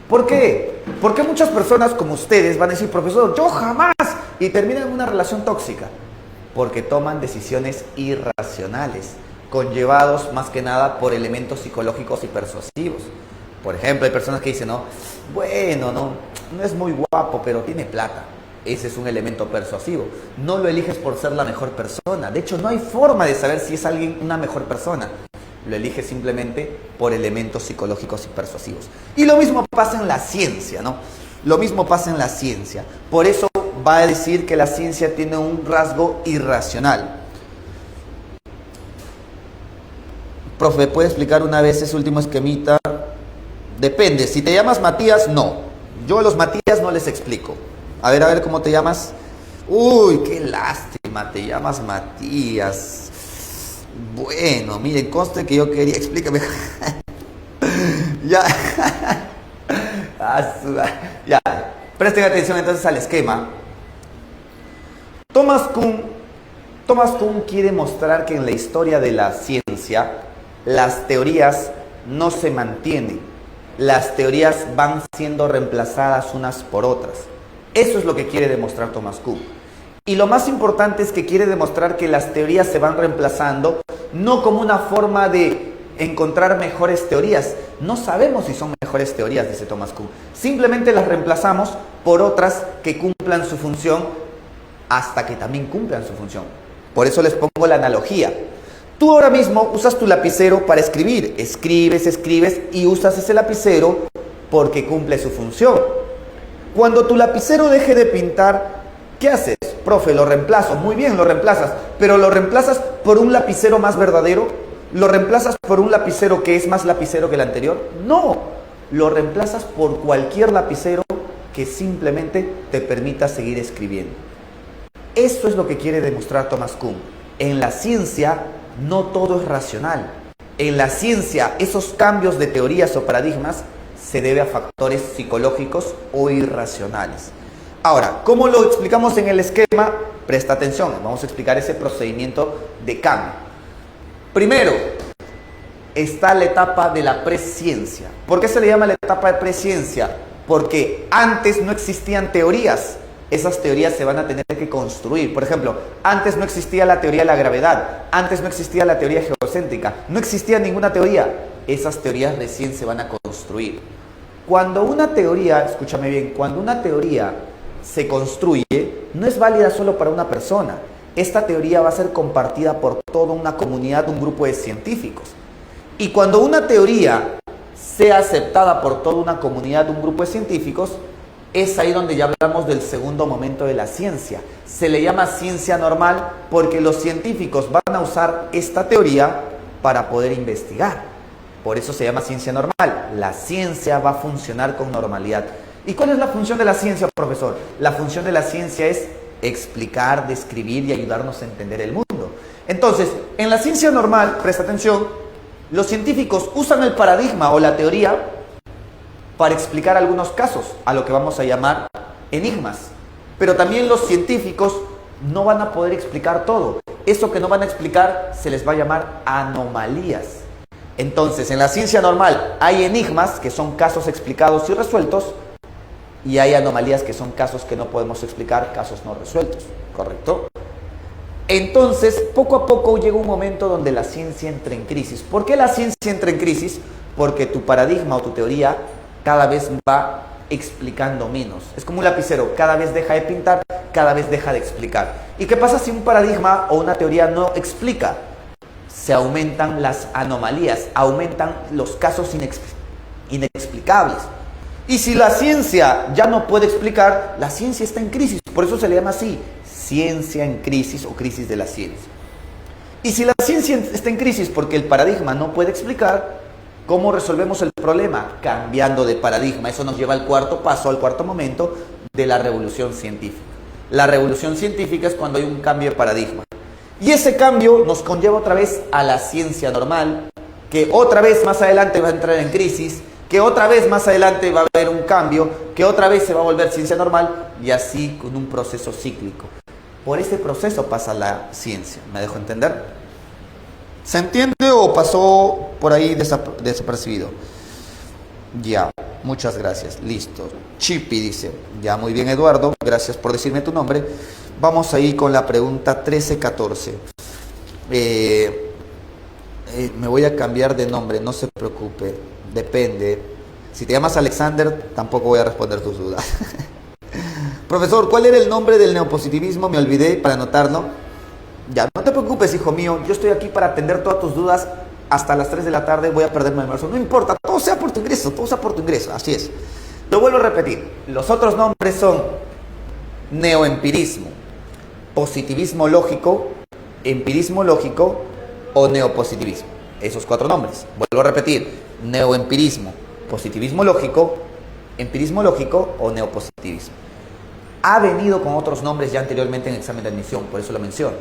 ¿Por qué? Porque muchas personas como ustedes van a decir, profesor, yo jamás, y terminan en una relación tóxica. Porque toman decisiones irracionales, conllevados más que nada por elementos psicológicos y persuasivos. Por ejemplo, hay personas que dicen, no es muy guapo, pero tiene plata. Ese es un elemento persuasivo. No lo eliges por ser la mejor persona. De hecho, no hay forma de saber si es alguien una mejor persona. Lo eliges simplemente por elementos psicológicos y persuasivos. Y lo mismo pasa en la ciencia, ¿no? Lo mismo pasa en la ciencia. Por eso va a decir que la ciencia tiene un rasgo irracional. Profe, ¿puede explicar una vez ese último esquemita? Depende. Si te llamas Matías, no. Yo a los Matías no les explico. A ver cómo te llamas. Uy, qué lástima, te llamas Matías. Bueno, miren, conste que yo quería, explícame. Ya. Ya. Presten atención entonces al esquema. Thomas Kuhn quiere mostrar que en la historia de la ciencia, las teorías no se mantienen. Las teorías van siendo reemplazadas unas por otras. Eso es lo que quiere demostrar Thomas Kuhn. Y lo más importante es que quiere demostrar que las teorías se van reemplazando, no como una forma de encontrar mejores teorías, No sabemos si son mejores teorías, dice Thomas Kuhn. Simplemente las reemplazamos por otras que cumplan su función hasta que también cumplan su función. Por eso les pongo la analogía. Tú ahora mismo usas tu lapicero para escribir. Escribes y usas ese lapicero porque cumple su función. Cuando tu lapicero deje de pintar, ¿qué haces? Profe, lo reemplazo. Muy bien, lo reemplazas. Pero ¿lo reemplazas por un lapicero más verdadero? ¿Lo reemplazas por un lapicero que es más lapicero que el anterior? No. Lo reemplazas por cualquier lapicero que simplemente te permita seguir escribiendo. Eso es lo que quiere demostrar Thomas Kuhn. En la ciencia no todo es racional. En la ciencia esos cambios de teorías o paradigmas se debe a factores psicológicos o irracionales. Ahora, ¿cómo lo explicamos en el esquema? Presta atención, vamos a explicar ese procedimiento de cambio. Primero, está la etapa de la presciencia. ¿Por qué se le llama la etapa de presciencia? Porque antes no existían teorías. Esas teorías se van a tener que construir. Por ejemplo, antes no existía la teoría de la gravedad, antes no existía la teoría geocéntrica, no existía ninguna teoría. Esas teorías recién se van a construir. Cuando una teoría, escúchame bien, cuando una teoría se construye, no es válida solo para una persona. Esta teoría va a ser compartida por toda una comunidad, un grupo de científicos. Y cuando una teoría sea aceptada por toda una comunidad, un grupo de científicos, es ahí donde ya hablamos del segundo momento de la ciencia. Se le llama ciencia normal porque los científicos van a usar esta teoría para poder investigar. Por eso se llama ciencia normal. La ciencia va a funcionar con normalidad. ¿Y cuál es la función de la ciencia, profesor? La función de la ciencia es explicar, describir y ayudarnos a entender el mundo. Entonces, en la ciencia normal, presta atención, los científicos usan el paradigma o la teoría para explicar algunos casos, a lo que vamos a llamar enigmas. Pero también los científicos no van a poder explicar todo. Eso que no van a explicar se les va a llamar anomalías. Entonces, en la ciencia normal hay enigmas, que son casos explicados y resueltos, y hay anomalías, que son casos que no podemos explicar, casos no resueltos, ¿correcto? Entonces, poco a poco llega un momento donde la ciencia entra en crisis. ¿Por qué la ciencia entra en crisis? Porque tu paradigma o tu teoría cada vez va explicando menos. Es como un lapicero, cada vez deja de pintar, cada vez deja de explicar. ¿Y qué pasa si un paradigma o una teoría no explica? Se aumentan las anomalías, aumentan los casos inexplicables. Y si la ciencia ya no puede explicar, la ciencia está en crisis. Por eso se le llama así, ciencia en crisis o crisis de la ciencia. Y si la ciencia está en crisis porque el paradigma no puede explicar, ¿cómo resolvemos el problema? Cambiando de paradigma. Eso nos lleva al cuarto paso, al cuarto momento de la revolución científica. La revolución científica es cuando hay un cambio de paradigma. Y ese cambio nos conlleva otra vez a la ciencia normal, que otra vez más adelante va a entrar en crisis, que otra vez más adelante va a haber un cambio, que otra vez se va a volver ciencia normal, y así con un proceso cíclico. Por ese proceso pasa la ciencia. ¿Me dejo entender? ¿Se entiende o pasó por ahí desapercibido? Ya, muchas gracias. Listo. Chipi dice, ya, muy bien, Eduardo, gracias por decirme tu nombre. Vamos ahí con la pregunta 13-14. Me voy a cambiar de nombre, no se preocupe, depende. Si te llamas Alexander, tampoco voy a responder tus dudas. Profesor, ¿cuál era el nombre del neopositivismo? Me olvidé para anotarlo. Ya, no te preocupes, hijo mío, yo estoy aquí para atender todas tus dudas hasta las 3 de la tarde, voy a perderme el almuerzo. No importa, todo sea por tu ingreso, así es. Lo vuelvo a repetir, los otros nombres son neoempirismo, positivismo lógico, empirismo lógico o neopositivismo. Esos 4 nombres. Vuelvo a repetir, neoempirismo, positivismo lógico, empirismo lógico o neopositivismo. Ha venido con otros nombres ya anteriormente en el examen de admisión, por eso lo menciono.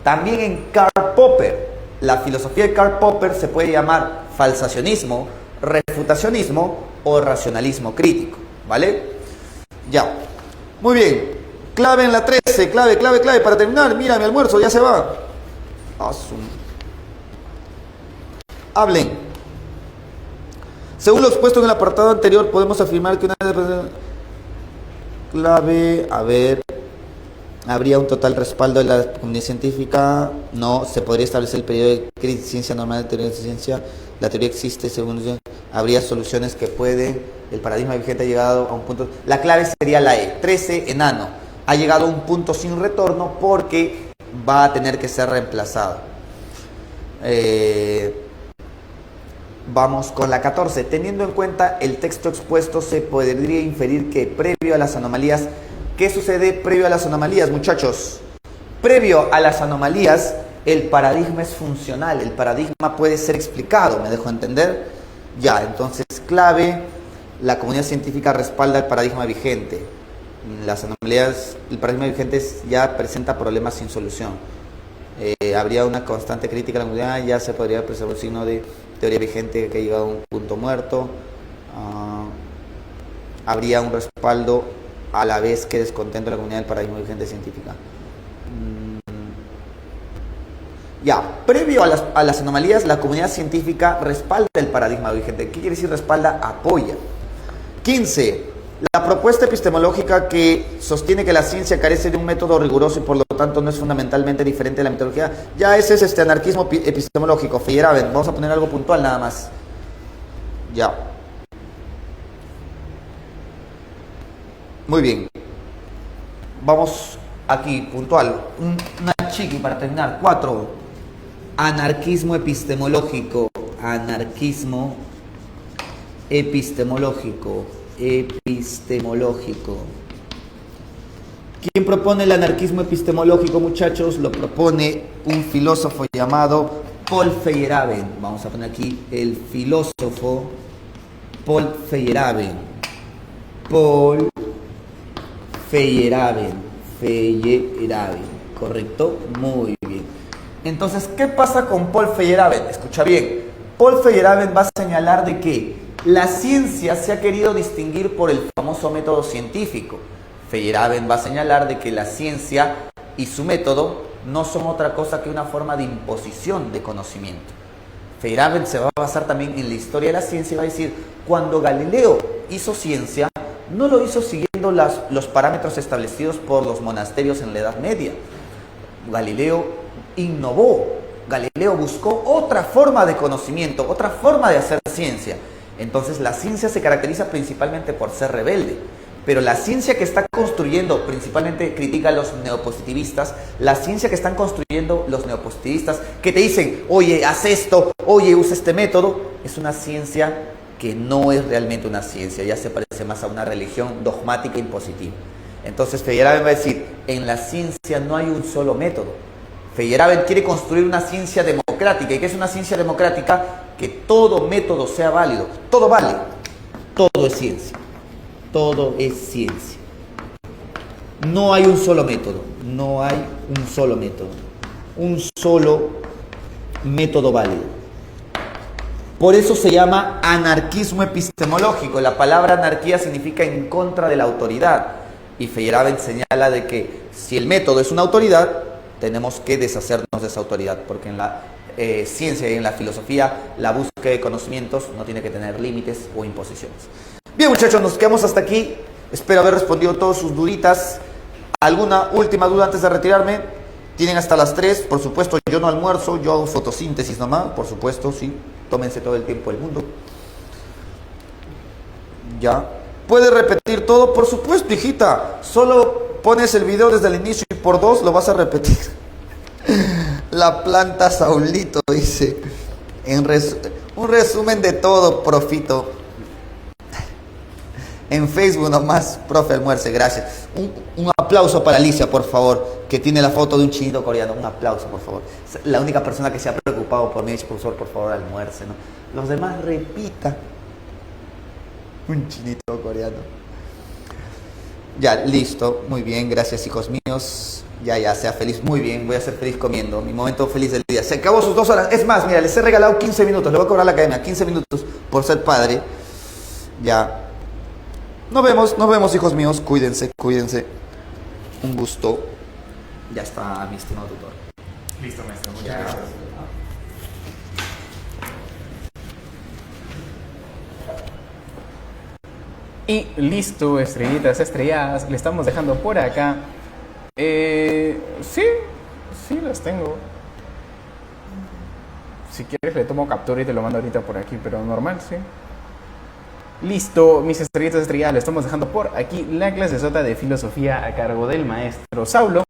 También en Karl Popper, la filosofía de Karl Popper se puede llamar falsacionismo, refutacionismo o racionalismo crítico, ¿vale? Ya, muy bien. Clave en la 13, clave para terminar. Mira, mi almuerzo ya se va. Hablen. Según lo expuesto en el apartado anterior, podemos afirmar que una clave, a ver, ¿habría un total respaldo de la comunidad científica? No, se podría establecer el periodo de ciencia normal de teoría de ciencia. La teoría existe según habría soluciones que pueden, el paradigma vigente ha llegado a un punto, la clave sería la E, 13, enano, ha llegado a un punto sin retorno porque va a tener que ser reemplazado. Vamos con la 14, teniendo en cuenta el texto expuesto se podría inferir que previo a las anomalías, ¿qué sucede previo a las anomalías, muchachos? Previo a las anomalías, el paradigma es funcional, el paradigma puede ser explicado, ¿me dejo entender? Ya, entonces, clave, la comunidad científica respalda el paradigma vigente. Las anomalías, el paradigma vigente ya presenta problemas sin solución. Habría una constante crítica a la comunidad, ya se podría preservar un signo de teoría vigente que ha llegado a un punto muerto. Habría un respaldo a la vez que descontento de la comunidad del paradigma vigente científica. Ya, previo a las anomalías, la comunidad científica respalda el paradigma vigente. ¿Qué quiere decir respalda? Apoya. 15. La propuesta epistemológica que sostiene que la ciencia carece de un método riguroso y por lo tanto no es fundamentalmente diferente de la metodología. Ya ese es anarquismo epistemológico. Feyerabend, vamos a poner algo puntual nada más. Ya. Muy bien. Vamos aquí, puntual. Una chiqui para terminar. 4. Anarquismo epistemológico. Anarquismo epistemológico. Epistemológico. ¿Quién propone el anarquismo epistemológico, muchachos? Lo propone un filósofo llamado Paul Feyerabend. Vamos a poner aquí el filósofo Paul Feyerabend. Paul Feyerabend. Feyerabend. ¿Correcto? Muy bien. Entonces, ¿qué pasa con Paul Feyerabend? Escucha bien. Paul Feyerabend va a señalar de que la ciencia se ha querido distinguir por el famoso método científico. Feyerabend va a señalar de que la ciencia y su método no son otra cosa que una forma de imposición de conocimiento. Feyerabend se va a basar también en la historia de la ciencia y va a decir, cuando Galileo hizo ciencia, no lo hizo siguiendo los parámetros establecidos por los monasterios en la Edad Media. Galileo innovó, Galileo buscó otra forma de conocimiento, otra forma de hacer ciencia. Entonces la ciencia se caracteriza principalmente por ser rebelde, pero la ciencia que está construyendo, principalmente critica a los neopositivistas, la ciencia que están construyendo los neopositivistas, que te dicen, oye, haz esto, oye, usa este método, es una ciencia que no es realmente una ciencia, ya se parece más a una religión dogmática e impositiva. Entonces Feyerabend va a decir, en la ciencia no hay un solo método. Feyerabend quiere construir una ciencia democrática. ¿Y qué es una ciencia democrática? Que todo método sea válido. Todo vale. Todo es ciencia. Todo es ciencia. No hay un solo método. No hay un solo método. Un solo método válido. Por eso se llama anarquismo epistemológico. La palabra anarquía significa en contra de la autoridad. Y Feyerabend señala de que si el método es una autoridad, tenemos que deshacernos de esa autoridad, porque en la ciencia y en la filosofía la búsqueda de conocimientos no tiene que tener límites o imposiciones. Bien, muchachos, nos quedamos hasta aquí. Espero haber respondido todas sus duditas. ¿Alguna última duda antes de retirarme? Tienen hasta las 3, por supuesto, yo no almuerzo, yo hago fotosíntesis nomás, por supuesto, sí, tómense todo el tiempo del mundo. Ya. ¿Puedes repetir todo? Por supuesto, hijita. Solo pones el video desde el inicio y por 2 lo vas a repetir. La planta Saulito dice. Un resumen de todo, profito. En Facebook nomás, profe Almuerce, gracias. Un aplauso para Alicia, por favor, que tiene la foto de un chinito coreano. Un aplauso, por favor. La única persona que se ha preocupado por mí es, profesor, por favor, Almuerce, ¿no? Los demás repita. Un chinito coreano. Ya, listo. Muy bien, gracias, hijos míos. Ya, sea feliz. Muy bien, voy a ser feliz comiendo. Mi momento feliz del día. Se acabó sus 2 horas. Es más, mira, les he regalado 15 minutos. Le voy a cobrar a la academia 15 minutos por ser padre. Ya. Nos vemos, hijos míos. Cuídense. Un gusto. Ya está, mi estimado tutor. Listo, maestro. Muchas gracias. Y listo, estrellitas estrelladas, le estamos dejando por acá. Sí, las tengo. Si quieres le tomo captura y te lo mando ahorita por aquí, pero normal, sí. Listo, mis estrellitas estrelladas, le estamos dejando por aquí la clase sota de filosofía a cargo del maestro Saulo.